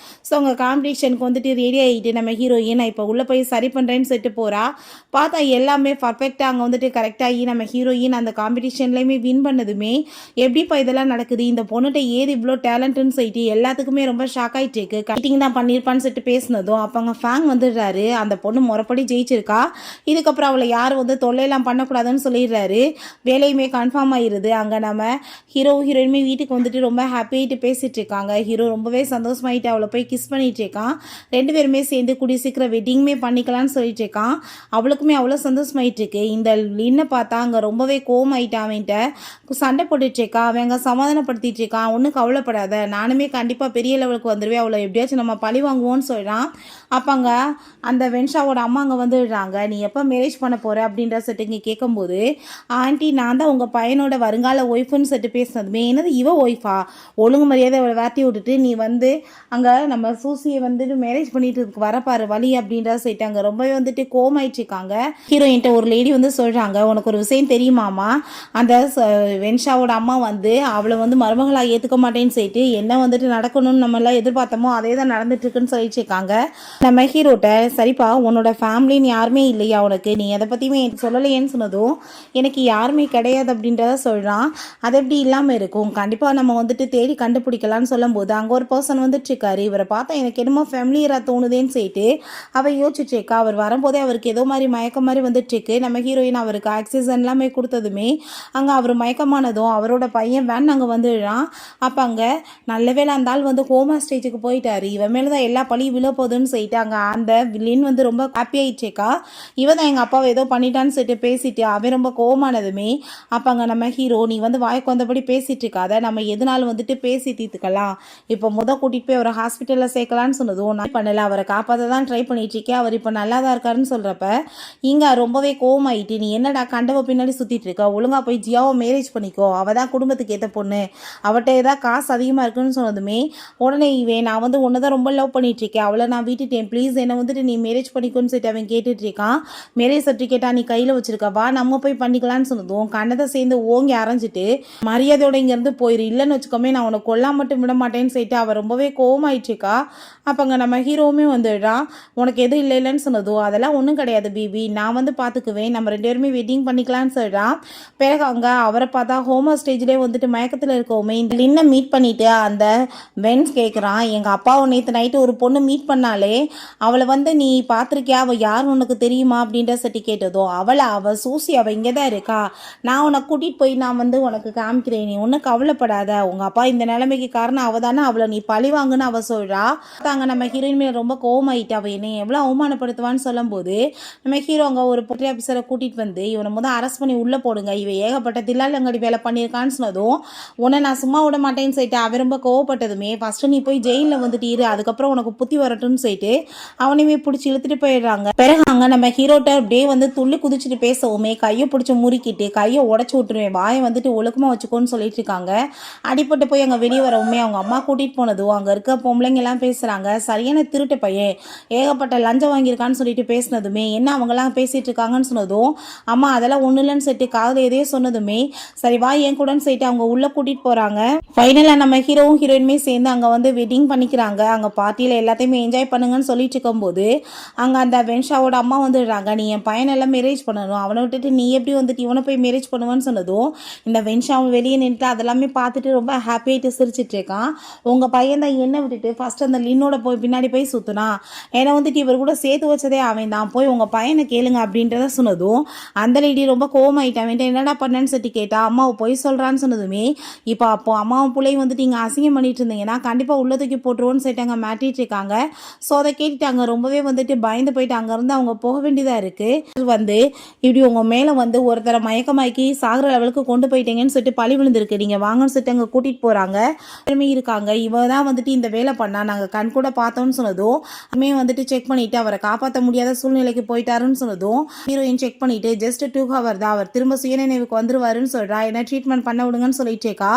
ஸோ அவங்க காம்படிஷனுக்கு வந்துட்டு ரெடி ஆகிட்டு நம்ம ஹீரோயின் நான் இப்போ உள்ளே போய் சரி பண்ணுறேன்னு சொல்லிட்டு போகிறா. பார்த்தா எல்லாமே பர்ஃபெக்டாக அங்கே வந்துட்டு கரெக்டாகி நம்ம ஹீரோயின் அந்த காம்படிஷன்லேயுமே வின் பண்ணதுமே எப்படிப்பா இதெல்லாம் நடக்குது, இந்த பொண்ணுகிட்ட ஏது இவ்வளோ டேலண்ட்டுன்னு சொல்லிட்டு எல்லாத்துக்குமே ரொம்ப ஷாக் ஆகிட்டு இருக்கு. கட்டிங் தான் பண்ணியிருப்பான்னு சொல்லிட்டு பேசினதும் அப்போ அங்கே ஃபேங் வந்துடுறாரு. அந்த பொண்ணு முறைப்படி ஜெயிச்சிருக்கா, இதுக்கப்புறம் அவளை யாரும் வந்து தொல்லையெல்லாம் பண்ணக்கூடாதுன்னு சொல்லிடுறாரு. வேலையுமே கன்ஃபார்ம் ஆகிடுது. அங்கே நம்ம ஹீரோயினுமே வீட்டுக்கு வந்துட்டு ரொம்ப ஹாப்பியாகிட்டு பேசிகிட்டு இருக்காங்க. ஹீரோ ரொம்பவே சந்தோஷமாயிட்டு அவளை போய் கிஸ் பண்ணிட்டு இருக்கான். ரெண்டு பேருமே சேர்ந்து கூடிய சீக்கிரம் வெட்டிங்குமே பண்ணிக்கலாம்னு சொல்லிட்டு இருக்கான். அவளுக்குமே அவ்வளோ சந்தோஷமாயிட்டு இருக்கு. இந்த லின்னை பார்த்தா அங்கே ரொம்பவே கோவமாயிட்டான். அவன்கிட்ட சண்டை போட்டுட்டு இருக்கான். அவன் அங்கே சமாதானப்படுத்திட்டு இருக்கான். ஒன்றும் கவலைப்படாத, நானுமே கண்டிப்பாக பெரிய லெவலுக்கு வந்துடுவேன், அவளை எப்படியாச்சும் நம்ம பழி வாங்குவோன்னு சொல்கிறான். அப்போங்க அந்த வென்ஷாவோட அம்மா அங்கே வந்துடுறாங்க. நீ எப்போ மேரேஜ் பண்ண போகிற அப்படின்ற சொல்லிட்டு இங்கே கேட்கும்போது ஆண்டி நான் தான் உங்கள் பையனோட வருங்கால ஒய்ஃபுன்னு சொல்லிட்டு பேசினதுமே என்னது இவ ஒய்ஃபா, ஒழுங்கு மரியாதை மரியாதை வாட்டி விட்டுட்டு நீ வந்து அங்கே நம்ம சூசியை வந்துட்டு மேரேஜ் பண்ணிட்டு வரப்பாரு வழி அப்படின்றத சொல்லிட்டாங்க. ரொம்பவே வந்துட்டு கோமாயிட்ருக்காங்க. ஹீரோயின்ட்ட ஒரு லேடி வந்து சொல்கிறாங்க, உனக்கு ஒரு விஷயம் தெரியுமாமா, அந்த வென்ஷாவோட அம்மா வந்து அவளை வந்து மருமகளாக ஏற்றுக்க மாட்டேன்னு சொல்லிட்டு என்ன வந்துட்டு நடக்கணும்னு நம்ம எல்லாம் எதிர்பார்த்தோமோ அதே தான் நடந்துட்டு இருக்குன்னு சொல்லிட்டு இருக்காங்க. நம்ம ஹீரோட்ட சரிப்பா உன்னோட ஃபேமிலின்னு யாருமே இல்லையா உனக்கு, நீ எதை பற்றியுமே சொல்லலையேன்னு சொன்னதும் எனக்கு யாருமே கிடையாது அப்படின்றத சொல்கிறான். அது எப்படி இல்லாமல் இருக்கும், கண்டிப்பாக நம்ம வந்துட்டு தேடி கண்டுபிடிக்கலான்னு சொல்லும்போது அங்கே ஒரு பர்சன் வந்துட்டு இருக்காரு. இவரை பார்த்தா எனக்கு என்னமோ ஃபேமிலியராக தோணுதேன்னு சொல்லிட்டு அவள் யோசிச்சுருக்கா. அவர் வரும்போதே அவருக்கு ஏதோ மாதிரி மயக்கம் மாதிரி வந்துட்டுருக்கு. நம்ம ஹீரோயின் அவருக்கு ஆக்சிஜன் எல்லாமே கொடுத்ததுமே அங்கே அவர் மயக்கமானதும் அவரோட பையன் வேன் அங்கே வந்துடுறான். அப்போ அங்கே நல்ல வேளை அந்த ஆள் வந்து கோமா ஸ்டேஜுக்கு போயிட்டாரு. இவன் மேலே தான் எல்லா பழியும் விழ போகுதுன்னு சொல்லிட்டு அங்கே அந்த வில்லின் வந்து ரொம்ப ஹாப்பி ஆயிடுச்சேக்கா. இவன் தான் எங்கள் அப்பாவை ஏதோ பண்ணிட்டான்னு சொல்லிட்டு பேசிட்டு அவன் ரொம்ப கோவமானதுமே அப்போ அங்கே நம்ம ஹீரோ, நீ வந்து வாய்க்கு வந்தபடி பேசிட்டு இருக்காத, நம்ம எதனாலும் வந்துட்டு பேசி தீர்த்துக்கலாம், இப்போ கூட்டிகிட்டு போய் அவரை ஹாஸ்பிட்டலில் சேர்க்கலான்னு சொன்னதும் நான் பண்ணலை, அவரை காப்பாற்ற தான் ட்ரை பண்ணிட்டு இருக்கேன், அவர் இப்போ நல்லா தான் இருக்காருன்னு சொல்கிறப்ப இங்கே ரொம்பவே கோவமாயிட்டு, நீ என்னடா கண்டவ பின்னாடி சுற்றிட்டு இருக்க, ஒழுங்காக போய் ஜியாவை மேரேஜ் பண்ணிக்கோ, அவள் தான் குடும்பத்துக்கு ஏற்ற பொண்ணு, அவட்ட ஏதாவது காசு அதிகமாக இருக்குன்னு சொன்னதுமே உடனே இவன் நான் வந்து ஒன்று தான் ரொம்ப லவ் பண்ணிட்டு இருக்கேன், அவளை நான் விட்டுட்டேன், ப்ளீஸ் என்னை வந்துட்டு நீ மேரேஜ் பண்ணிக்கோன்னு சொல்லிட்டு அவன் கேட்டுட்டு இருக்கான். மேரேஜ் சர்டிஃபிகேட்டா நீ கையில் வச்சிருக்கா, வா நம்ம போய் பண்ணிக்கலான்னு சொன்னதும் கண்ணதை சேர்ந்து ஓங்கி அரைஞ்சிட்டு மரியாதையோட இங்கேருந்து போயிரு, இல்லைன்னு வச்சுக்கோமே நான் உனக்கு கொல்லாம மட்டும் விட மாட்டேன்னு சொல்லிட்டு அவள் ரொம்பவே கோவமாயிடுச்சுக்கா. அப்போங்க நம்ம ஹீரோவுமே வந்துடுறான். உனக்கு எதுவும் இல்லைன்னு சொன்னதோ அதெல்லாம் ஒன்றும் கிடையாது பேபி, நான் வந்து பார்த்துக்குவேன், நம்ம 2 பேருமே வெட்டிங் பண்ணிக்கலான்னு சொல்கிறான். பிறகு அங்கே அவரை பார்த்தா ஹோமர் ஸ்டேஜ்லேயே வந்துட்டு மயக்கத்தில் இருக்கவுமே இந்த லின்னை மீட் பண்ணிவிட்டு அந்த வென்ஸ் கேட்குறான், எங்கள் அப்பாவை நேற்று நைட்டு ஒரு பொண்ணு மீட் பண்ணாலே அவளை வந்து நீ பார்த்துருக்கியா, அவள் யார் உனக்கு தெரியுமா அப்படின்ற சட்டி கேட்டதோ அவள் சூசி அவள் இங்கே தான் இருக்கா, நான் உனக்கு கூட்டிகிட்டு போய் நான் வந்து உனக்கு காமிக்கிறேன், நீ ஒன்றும் கவலைப்படாத, உங்கள் அப்பா இந்த நிலைமைக்கு காரணம் அவள் தானே, அவளை நீ பழி வாங்குன்னு அவள் சொல்கிறா. அங்கே நம்ம ஹீரோயின் மேலே ரொம்ப கோவமாயிட்டு அவள் என்னை எவ்வளோ அவமானப்படுத்துவான்னு சொல்லும்போது நம்ம ஹீரோ அங்கே ஒரு பொட்டி ஆஃபீஸரை கூட்டிகிட்டு வந்து இவனை முதல் அரெஸ்ட் பண்ணி உள்ளே போடுங்க, இவன் ஏகப்பட்ட தில்லாலங்கடி வேலை பண்ணியிருக்கான்னு சொன்னதும் உன்னை நான் சும்மா விட மாட்டேன்னு சொல்லிட்டு அவன் ரொம்ப கோவப்பட்டதுமே ஃபஸ்ட்டு நீ போய் ஜெயிலில் வந்துட்டு இரு, அதுக்கப்புறம் உனக்கு புத்தி வரட்டும்னு சொல்லிட்டு அவனையுமே பிடிச்சி இழுத்துட்டு போயிடுறாங்க. பிறகு அங்கே நம்ம ஹீரோட்ட அப்படியே வந்து துள்ளி குதிச்சுட்டு பேசவுமே கையை பிடிச்சி முறுக்கிட்டு கையை உடச்சி விட்டுருவேன், வாயை வந்துட்டு ஒழுக்கமாக வச்சுக்கோன்னு சொல்லிட்டு இருக்காங்க. அடிப்பட்டு போய் அங்கே வெளியே வரவுமே அவங்க அம்மா கூட்டிகிட்டு போனதும் அங்கே இருக்க பொம்பளைங்க எல்லாம் பேசுகிறாங்க, சரியான திருட்டு பையன் ஏகப்பட்ட லஞ்சம் வாங்கியிருக்கான்னு சொல்லிட்டு பேசினதுமே என்ன அவங்கெல்லாம் பேசிகிட்டு இருக்காங்கன்னு சொன்னதும் அம்மா அதெல்லாம் ஒன்றும் இல்லைன்னு சொல்லிட்டு காதில் எதையே சொன்னதுமே சரி வா என் கூடன்னு சொல்லிட்டு அவங்க உள்ளே கூட்டிகிட்டு போகிறாங்க. ஃபைனலாக நம்ம ஹீரோவும் ஹீரோயினுமே சேர்ந்து அங்கே வந்து வெட்டிங் பண்ணிக்கிறாங்க. அங்கே பார்ட்டியில் எல்லாத்தையுமே என்ஜாய் பண்ணுங்கன்னு சொல்லிட்டு இருக்கும்போது அங்கே அந்த வென்ஷாவோட அம்மா வந்துடுறாங்க, நீ என் பையனெல்லாம் மேரேஜ் பண்ணணும், அவனை விட்டுட்டு நீ எப்படி வந்துட்டு இவனை போய் மேரேஜ் பண்ணுவான்னு சொன்னதும் இந்த வென்ஷா வெளியே நின்றுட்டு அதெல்லாமே பார்த்துட்டு ரொம்ப ஹாப்பியாகிட்டு சிரிச்சிட்டு இருக்கான். உங்கள் பையன் தான் என்ன விட்டுட்டு ஃபர்ஸ்ட் அந்த லின்னோட போய் பின்னாடி போய் சுற்றுனா, ஏன்னா வந்துட்டு இவர் கூட சேர்த்து வச்சதே அவன் தான், போய் உங்கள் பையனை கேளுங்க அப்படின்றத சொன்னதும் அந்த லேடி ரொம்ப கோவமாயிட்டான். என்னடா பண்ணேன்னு சொல்லி கேட்டா அம்மாவை போய் சொல்கிறான்னு சொன்னதுமே இப்போ அப்போ அம்மாவும் பிள்ளையும் வந்துட்டு இங்கே அசிங்கம் பண்ணிட்டு இருந்தீங்கன்னா கண்டிப்பாக உள்ள தூக்கி போட்டுருவோன்னு சொல்லிட்டு அங்கே மாட்டிட்டு இருக்காங்க. ஸோ அதை கேட்டுட்டாங்க ரொம்பவே வந்துட்டு பயந்து போயிட்டு அங்கேருந்து அவங்க போக வேண்டியதாக இருக்குது. வந்து இப்படி உங்கள் மேலே வந்து ஒருத்தரை மயக்கமாக்கி சாகிற லெவலுக்கு கொண்டு போயிட்டீங்கன்னு சொல்லிட்டு பழி விழுந்திருக்கு, நீங்கள் வாங்கன்னு சொல்லிட்டு அங்கே கூட்டிகிட்டு போகிறாங்க. இருக்காங்க இவ தான் வந்துட்டு இந்த வேலை பண்ணா, நாங்கள் கண் கூட பார்த்தோம்னு சொன்னதும் அம்மே வந்துட்டு செக் பண்ணிட்டு அவரை காப்பாற்ற முடியாத சூழ்நிலைக்கு போயிட்டாருன்னு சொன்னதும் ஹீரோயின் செக் பண்ணிட்டு ஜஸ்ட் 2 hours தான் அவர் திரும்ப சுயநினைவுக்கு வந்துருவாருன்னு சொல்கிறா, என்ன ட்ரீட்மெண்ட் பண்ண விடுங்கன்னு சொல்லிட்டேக்கா.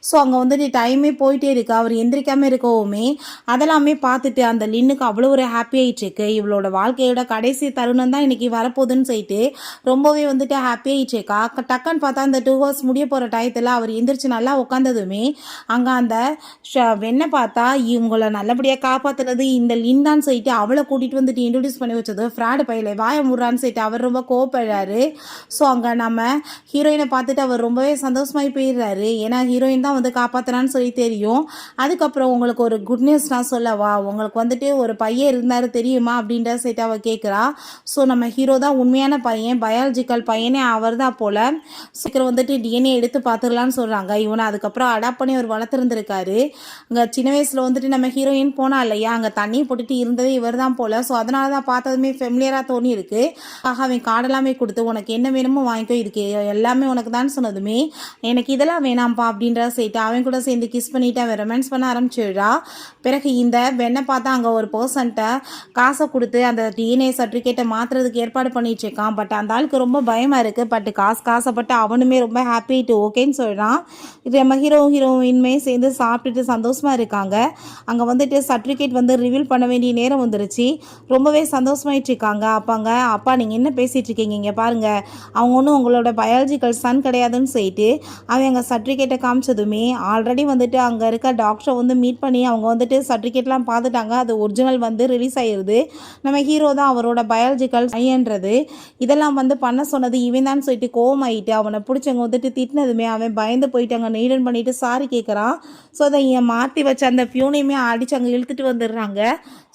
ஸோ அங்கே வந்துட்டு டைமே போயிட்டே இருக்கு, அவர் எந்திரிக்காமல் இருக்கவுமே அதெல்லாமே பார்த்துட்டு அந்த லின்னுக்கு அவ்வளோ ஒரு ஹாப்பி ஆகிட்டு இருக்கு. இவளோட வாழ்க்கையோட கடைசி தருணம் தான் இன்னைக்கு வரப்போகுதுன்னு சொல்லிட்டு ரொம்பவே வந்துட்டு ஹாப்பி ஆகிடுச்சேக்கா. டக்குன்னு பார்த்தா அந்த 2 hours முடிய போகிற டயத்தில் அவர் எந்திரிச்சு நல்லா உட்காந்ததுமே அங்கே அந்த வெண்ணை பார்த்தா இவங்களை நல்லபடியாக காப்பாற்றுனது இந்த லின் தான் சொல்லிட்டு அவளை கூட்டிகிட்டு வந்துட்டு இன்ட்ரடியூஸ் பண்ணி வச்சது ஃப்ராடு பையில வாய முடுறான்னு சொல்லிட்டு அவர் ரொம்ப கோவப்படுறாரு. ஸோ அங்கே நம்ம ஹீரோயினை பார்த்துட்டு அவர் ரொம்பவே சந்தோஷமாகி போயிடுறாரு, ஏன்னா ஹீரோயின் தான் வந்து காப்பாற்றுறான்னு சொல்லி தெரியும். அதுக்கப்புறம் உங்களுக்கு ஒரு குட் நியூஸ் நான் சொல்லவா, உங்களுக்கு வந்துட்டு ஒரு பையன் இருந்தார் தெரியுமா அப்படின்ற சொல்லிட்டு அவள் கேட்குறா. ஸோ நம்ம ஹீரோ தான் உண்மையான பையன், பயாலஜிக்கல் பையனே அவர் தான் போல், சீக்கிரம் வந்துட்டு டிஎன்ஏ எடுத்து பார்த்துக்கலான்னு சொல்கிறாங்க. இவனை அதுக்கப்புறம் அடாப்ட் பண்ணி அவர் வளர்த்துருந்துருக்காரு. அங்கே சின்ன வயசில் வந்துட்டு நம்ம ஹீரோயின் போனா இல்லையா, அங்கே தண்ணி போட்டுட்டு இருந்ததே இவர் தான் போல். ஸோ அதனால தான் பார்த்ததுமே ஃபெமிலியராக தோணி இருக்கு. அவன் காடெல்லாமே கொடுத்து உனக்கு என்ன வேணுமோ வாங்கிக்கோ, இதுக்கு எல்லாமே உனக்கு தான் சொன்னதுமே எனக்கு இதெல்லாம் வேணாம்ப்பா அப்படின்ற சொல்லிட்டு அவன் கூட சேர்ந்து கிஸ் பண்ணிட்டு அவன் ரொமான்ஸ் பண்ண ஆரம்பிச்சிடுறா. பிறகு இந்த வெண்ணை பார்த்தா அங்கே ஒரு பர்சன்ட்ட காசை கொடுத்து அந்த டிஎன்ஏ சர்டிஃபிகேட்டை மாற்றுறதுக்கு ஏற்பாடு பண்ணிட்டு இருக்கான். பட் அந்த ஆளுக்கு ரொம்ப பயமாக இருக்குது. பட் காசுப்பட்டு அவனுமே ரொம்ப ஹாப்பிட்டு ஓகேன்னு சொல்கிறான். இது நம்ம ஹீரோயின்மே சேர்ந்து சேர்ந்து சாப்பிட்டுட்டு சந்தோஷமாக இருக்காங்க. அங்கே வந்துட்டு சர்டிஃபிகேட் வந்து ரிவீல் பண்ண வேண்டிய நேரம் வந்துருச்சு. ரொம்பவே சந்தோஷமாயிட்டு இருக்காங்க. அப்பாங்க, அப்பா நீங்கள் என்ன பேசிகிட்டு இருக்கீங்க, இங்கே பாருங்கள், அவங்க ஒன்றும் உங்களோட பயாலஜிக்கல் சன் கிடையாதுன்னு சொல்லிட்டு அவன் எங்கள் சர்டிஃபிகேட்டை காமிச்சதுமே ஆல்ரெடி வந்துட்டு அங்கே இருக்க டாக்டரை வந்து மீட் பண்ணி அவங்க வந்துட்டு சர்டிஃபிகேட்லாம் பார்த்துட்டாங்க. அது ஒரிஜினல் வந்து ரிலீஸ் ஆகிடுது. நம்ம ஹீரோ தான் அவரோட பயாலஜிக்கல் சைன்றது. இதெல்லாம் வந்து பண்ண சொன்னது இவன் தான் சொல்லிட்டு கோவமாயிட்டு அவனை பிடிச்சவங்க வந்துட்டு திட்டினதுமே அவன் பயந்து போயிட்டு அங்கே நீடன் பண்ணிட்டு சாரி கேட்குறான். ஸோ அதை மாற்றி வச்ச அந்த பியூனையுமே அடித்து அங்கே இழுத்துட்டு வந்துடுறாங்க.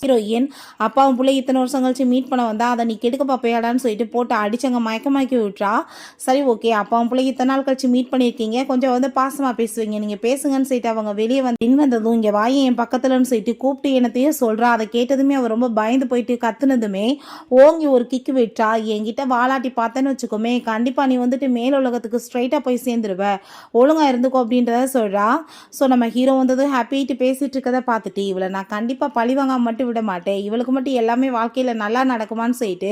ஹீரோயின் அப்பாவும் பிள்ளை இத்தனை வருஷம் கழிச்சு மீட் பண்ண வந்தா அதை நீ கெடுக்க பார்ப்பையாடான்னு சொல்லிட்டு போட்டு அடிச்சங்க மயக்கமாக்கி விட்றா. சரி ஓகே, அப்பாவும் பிள்ளை இத்தனை நாள் கழிச்சு மீட் பண்ணியிருக்கீங்க, கொஞ்சம் வந்து பாசமாக பேசுவீங்க, நீங்கள் பேசுங்கன்னு சொல்லிட்டு அவங்க வெளியே வந்து வந்ததும் இங்கே வாயை என் பக்கத்துலன்னு சொல்லிட்டு கூப்பிட்டு என்னத்தையும் சொல்கிறா. அதை கேட்டதுமே அவர் ரொம்ப பயந்து போயிட்டு கத்துனதுமே ஓங்கி ஒரு கிக்கு விட்டா. என்கிட்ட வாலாட்டி பார்த்தேன்னு வச்சுக்கோமே, கண்டிப்பாக நீ வந்துட்டு மேல் உலகத்துக்கு ஸ்ட்ரைட்டாக போய் சேர்ந்துருவ, ஒழுங்காக இருந்துக்கோ அப்படின்றத சொல்கிறா. ஸோ நம்ம ஹீரோ வந்ததும் ஹாப்பிட்டு பேசிகிட்டு இருக்கதை பார்த்துட்டு இவளை நான் கண்டிப்பாக பழிவாங்க மட்டும் விட மாட்டேன், இவளுக்கு மட்டும் எல்லாமே வாழ்க்கையில் நல்லா நடக்குமான்னு சொல்லிட்டு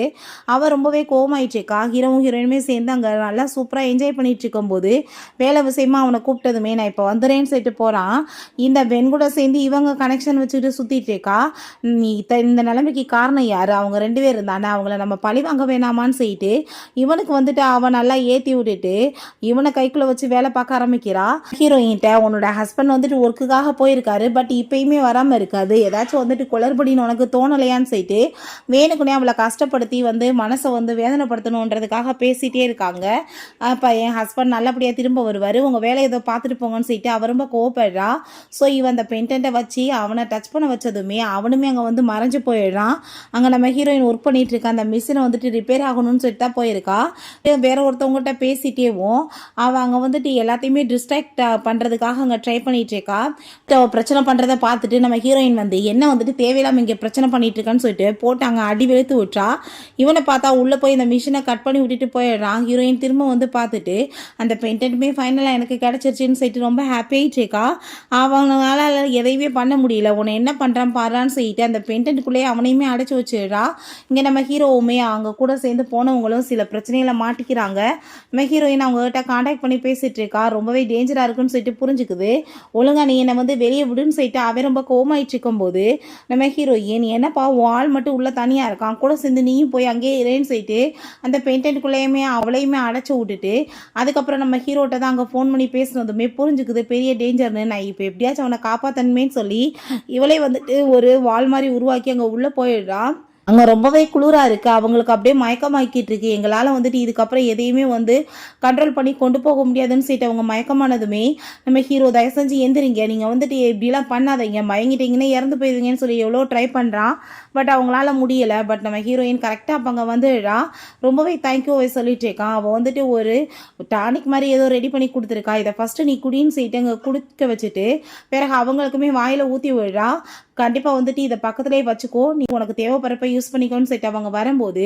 அவள் ரொம்பவே கோவமாயிட்டுருக்கா. ஹீரோவும் ஹீரோயினுமே சேர்ந்து அங்கே நல்லா சூப்பராக என்ஜாய் பண்ணிட்டு இருக்கும்போது வேலை விஷயமா அவனை கூப்பிட்டதுமே நான் இப்போ வந்துடுறேன்னு சொல்லிட்டு போகிறான். இந்த பெண் கூட சேர்ந்து இவங்க கனெக்ஷன் வச்சுட்டு சுற்றிட்டு இருக்கா. நீ இந்த நிலைமைக்கு காரணம் யார், அவங்க 2 பேர் இருந்தானே, அவங்கள நம்ம பழி வாங்க வேணாமான்னு சொல்லிட்டு இவனுக்கு வந்துட்டு அவன் நல்லா ஏற்றி விட்டுட்டு இவனை கைக்குள்ளே வச்சு வேலை பார்க்க ஆரம்பிக்கிறா. ஹீரோயின்ட்ட உன்னோட ஹஸ்பண்ட் வந்துட்டு ஒர்க்குக்காக போயிருக்காரு, பட் இப்பயுமே வராமல் இருக்காது, ஏதாச்சும் வந்துட்டு குளறுபடின்னு உனக்கு தோணலையான்னு சொல்லிட்டு வேணுக்குனே அவளை கஷ்டப்படுத்தி வந்து மனசை வந்து வேதனைப்படுத்தணுன்றதுக்காக பேசிகிட்டே இருக்காங்க. அப்போ என் ஹஸ்பண்ட் நல்லபடியாக திரும்ப வருவார், உங்கள் வேலை ஏதோ பார்த்துட்டு போங்கன்னு சொல்லிட்டு அவ ரொம்ப கோவப்படுறா. ஸோ இவன் அந்த பென்டென்ட்டை வச்சு அவனை டச் பண்ண வச்சதுமே அவனுமே அங்கே வந்து மறைஞ்சு போயிடுறான். அங்கே நம்ம ஹீரோயின் ஒர்க் பண்ணிட்டு இருக்கா, அந்த மிஷினை வந்துட்டு ரிப்பேர் ஆகணும்னு சொல்லிட்டு தான் போயிருக்கா. வேற ஒருத்தவங்ககிட்ட பேசிட்டேவும் அவள் அங்கே வந்துட்டு எல்லாத்தையுமே டிஸ்ட்ராக்ட் பண்ணுறதுக்காக அங்கே ட்ரை பண்ணிட்டு இருக்கா. பிரச்சனை பண்ணுறதை பார்த்துட்டு நம்ம ஹீரோயின் வந்து என்ன வந்துட்டு தேவையில்லாமல் இங்கே பிரச்சனை பண்ணிட்டு இருக்கான்னு சொல்லிட்டு போட்டு அங்கே அடி வெளுத்து விட்றா. இவனை பார்த்தா உள்ளே போய் இந்த மிஷினை கட் பண்ணி விட்டுட்டு போயிடுறான். ஹீரோயின் திரும்ப வந்து பார்த்துட்டு அந்த பென்டென்ட்டுமே ஃபைனலாக எனக்கு கிடச்சிருச்சுன்னு சொல்லிட்டு ரொம்ப ஹாப்பியாகிட்டு இருக்கா. அவங்களால எதையுமே பண்ண முடியல, உன்னை என்ன பண்ணுறான் பாடுறான்னு சொல்லிட்டு அந்த பென்டென்ட்டுக்குள்ளேயே அவனையுமே அடைச்சி வச்சிடுறா. இங்கே நம்ம ஹீரோவுமே அவங்க கூட சேர்ந்து போனவங்களும் சில பிரச்சனைகளை மாட்டிக்கிறாங்க. நம்ம ஹீரோயின் அவங்ககிட்ட காண்டாக்ட் பண்ணி பேசிகிட்டு இருக்கா. ரொம்பவே டேஞ்சராக இருக்குன்னு சொல்லிட்டு புரிஞ்சுக்குது. ஒழுங்கா நீ என்னை வந்து வெளியே விடுன்னு சொல்லிட்டு அவன் ரொம்ப கோவமாயிட்டு இருக்கும்போது நம்ம ஹீரோயின் என்னப்பா வால் மட்டும் உள்ள தனியாக இருக்கான், கூட சேர்ந்து நீயும் போய் அங்கேயே இருன்னு சொல்லிட்டு அந்த பெயிண்டன்ட்டுக்குள்ளேயுமே அவளையுமே அடைச்சி விட்டுட்டு அதுக்கப்புறம் நம்ம ஹீரோட்ட தான் அங்கே ஃபோன் பண்ணி பேசினதுமே புரிஞ்சுக்குது பெரிய டேஞ்சர்னு. நான் இப்போ எப்படியாச்சும் அவனை காப்பாற்றணுமேன்னு சொல்லி இவளே வந்துட்டு ஒரு வால் மாதிரி உருவாக்கி அங்கே உள்ளே போயிடுறான். அங்கே ரொம்பவே குளிராக இருக்குது, அவங்களுக்கு அப்படியே மயக்கமாக்கிட்டு இருக்கு. எங்களால் வந்துட்டு இதுக்கப்புறம் எதையுமே வந்து கண்ட்ரோல் பண்ணி கொண்டு போக முடியாதுன்னு சொல்லிட்டு அவங்க மயக்கமானதுமே நம்ம ஹீரோ தயவு செஞ்சு எந்திரிங்க, நீங்கள் வந்துட்டு இப்படிலாம் பண்ணாதீங்க, மயங்கிட்டீங்கன்னா இறந்து போயிடுவீங்கன்னு சொல்லி எவ்வளோ ட்ரை பண்ணுறான். பட் அவங்களால முடியலை. பட் நம்ம ஹீரோயின் கரெக்டாக அப்போ அங்கே வந்துடுறா. ரொம்பவே தேங்க்யூவை சொல்லிட்டு இருக்கான். அவள் வந்துட்டு ஒரு டானிக் மாதிரி ஏதோ ரெடி பண்ணி கொடுத்துருக்கா, இதை ஃபஸ்ட்டு நீ குடின்னு சொல்லிட்டு அங்கே குடிக்க வச்சுட்டு பிறகு அவங்களுக்குமே வாயில் ஊற்றி விடுறா. கண்டிப்பாக வந்துட்டு இதை பக்கத்துலேயே வச்சுக்கோ, நீ உனக்கு தேவைப்படுறப்ப யூஸ் பண்ணிக்கோன்னு சொல்லிட்டு அவங்க வரும்போது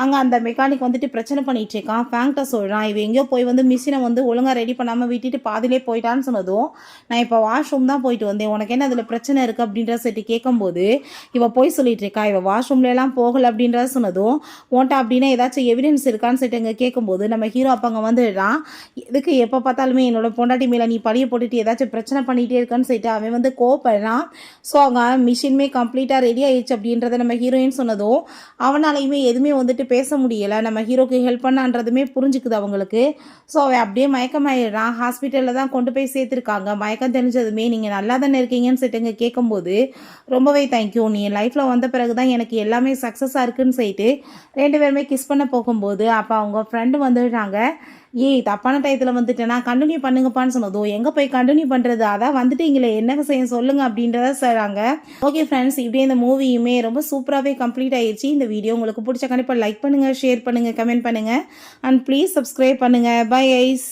அங்கே அந்த மெக்கானிக் வந்துட்டு பிரச்சனை பண்ணிட்டு இருக்கான். ஃபேங்க்ட சொல்கிறான், இவன் எங்கேயோ போய் வந்து மிஷினை வந்து ஒழுங்காக ரெடி பண்ணாமல் விட்டுட்டு பாதிலே போயிட்டான்னு சொன்னதும் நான் இப்போ வாஷ்ரூம் தான் போயிட்டு வந்தேன், உனக்கு என்ன அதில் பிரச்சனை இருக்குது அப்படின்ற சொல்லிட்டு கேட்கும்போது இவள் போய் சொல்லிட்டு இருக்கா. இவள் வாஷ்ரூம்லாம் போகலை அப்படின்றத சொன்னதும் உன்ட்ட அப்படின்னா ஏதாச்சும் எவிடன்ஸ் இருக்கான்னு சொல்லிட்டு அங்கே கேட்கும்போது நம்ம ஹீரோ அப்போ அங்கே வந்துடுறான். இதுக்கு எப்போ பார்த்தாலுமே என்னோட பொண்டாட்டி மேலே நீ பழிய போட்டுட்டு ஏதாச்சும் பிரச்சனை பண்ணிகிட்டே இருக்கான்னு சொல்லிட்டு அவன் வந்து கோவப்படுறான். ஸோ அவங்க மிஷினுமே கம்ப்ளீட்டாக ரெடி ஆயிடுச்சு அப்படின்றத நம்ம ஹீரோயின் சொன்னதும் அவனாலையுமே எதுவுமே வந்துட்டு பேச முடியலை. நம்ம ஹீரோக்கு ஹெல்ப் பண்ணான்றதுமே புரிஞ்சுக்குது அவங்களுக்கு. ஸோ அவன் அப்படியே மயக்கமாயிடுறான். ஹாஸ்பிட்டலில் தான் கொண்டு போய் சேர்த்துருக்காங்க. மயக்கம் தெரிஞ்சதுமே நீங்கள் நல்லா தானே இருக்கீங்கன்னு சொல்லிட்டு கேட்கும்போது ரொம்பவே தேங்க்யூ, நீ என் லைஃப்பில் வந்த பிறகு தான் எனக்கு எல்லாமே சக்ஸஸாக இருக்குன்னு சொல்லிட்டு 2 பேருமே கிஸ் பண்ண போகும்போது அப்போ அவங்க ஃப்ரெண்டு வந்துடுறாங்க. தப்பான டயத்தில் வந்துட்டேன்னா கண்டினியூ பண்ணுங்கப்பான்னு சொன்னதும் எங்கே போய் கண்டினியூ பண்ணுறது, அதான் வந்துட்டீங்களே என்ன செய்ய சொல்லுங்கள் அப்படின்றத சொல்கிறாங்க. ஓகே ஃப்ரெண்ட்ஸ், இப்படியே இந்த மூவியுமே ரொம்ப சூப்பராகவே கம்ப்ளீட் ஆயிடுச்சு. இந்த வீடியோ உங்களுக்கு பிடிச்ச கண்டிப்பாக லைக் பண்ணுங்கள், ஷேர் பண்ணுங்கள், கமெண்ட் பண்ணுங்கள் அண்ட் ப்ளீஸ் சப்ஸ்கிரைப் பண்ணுங்கள். Bye ice.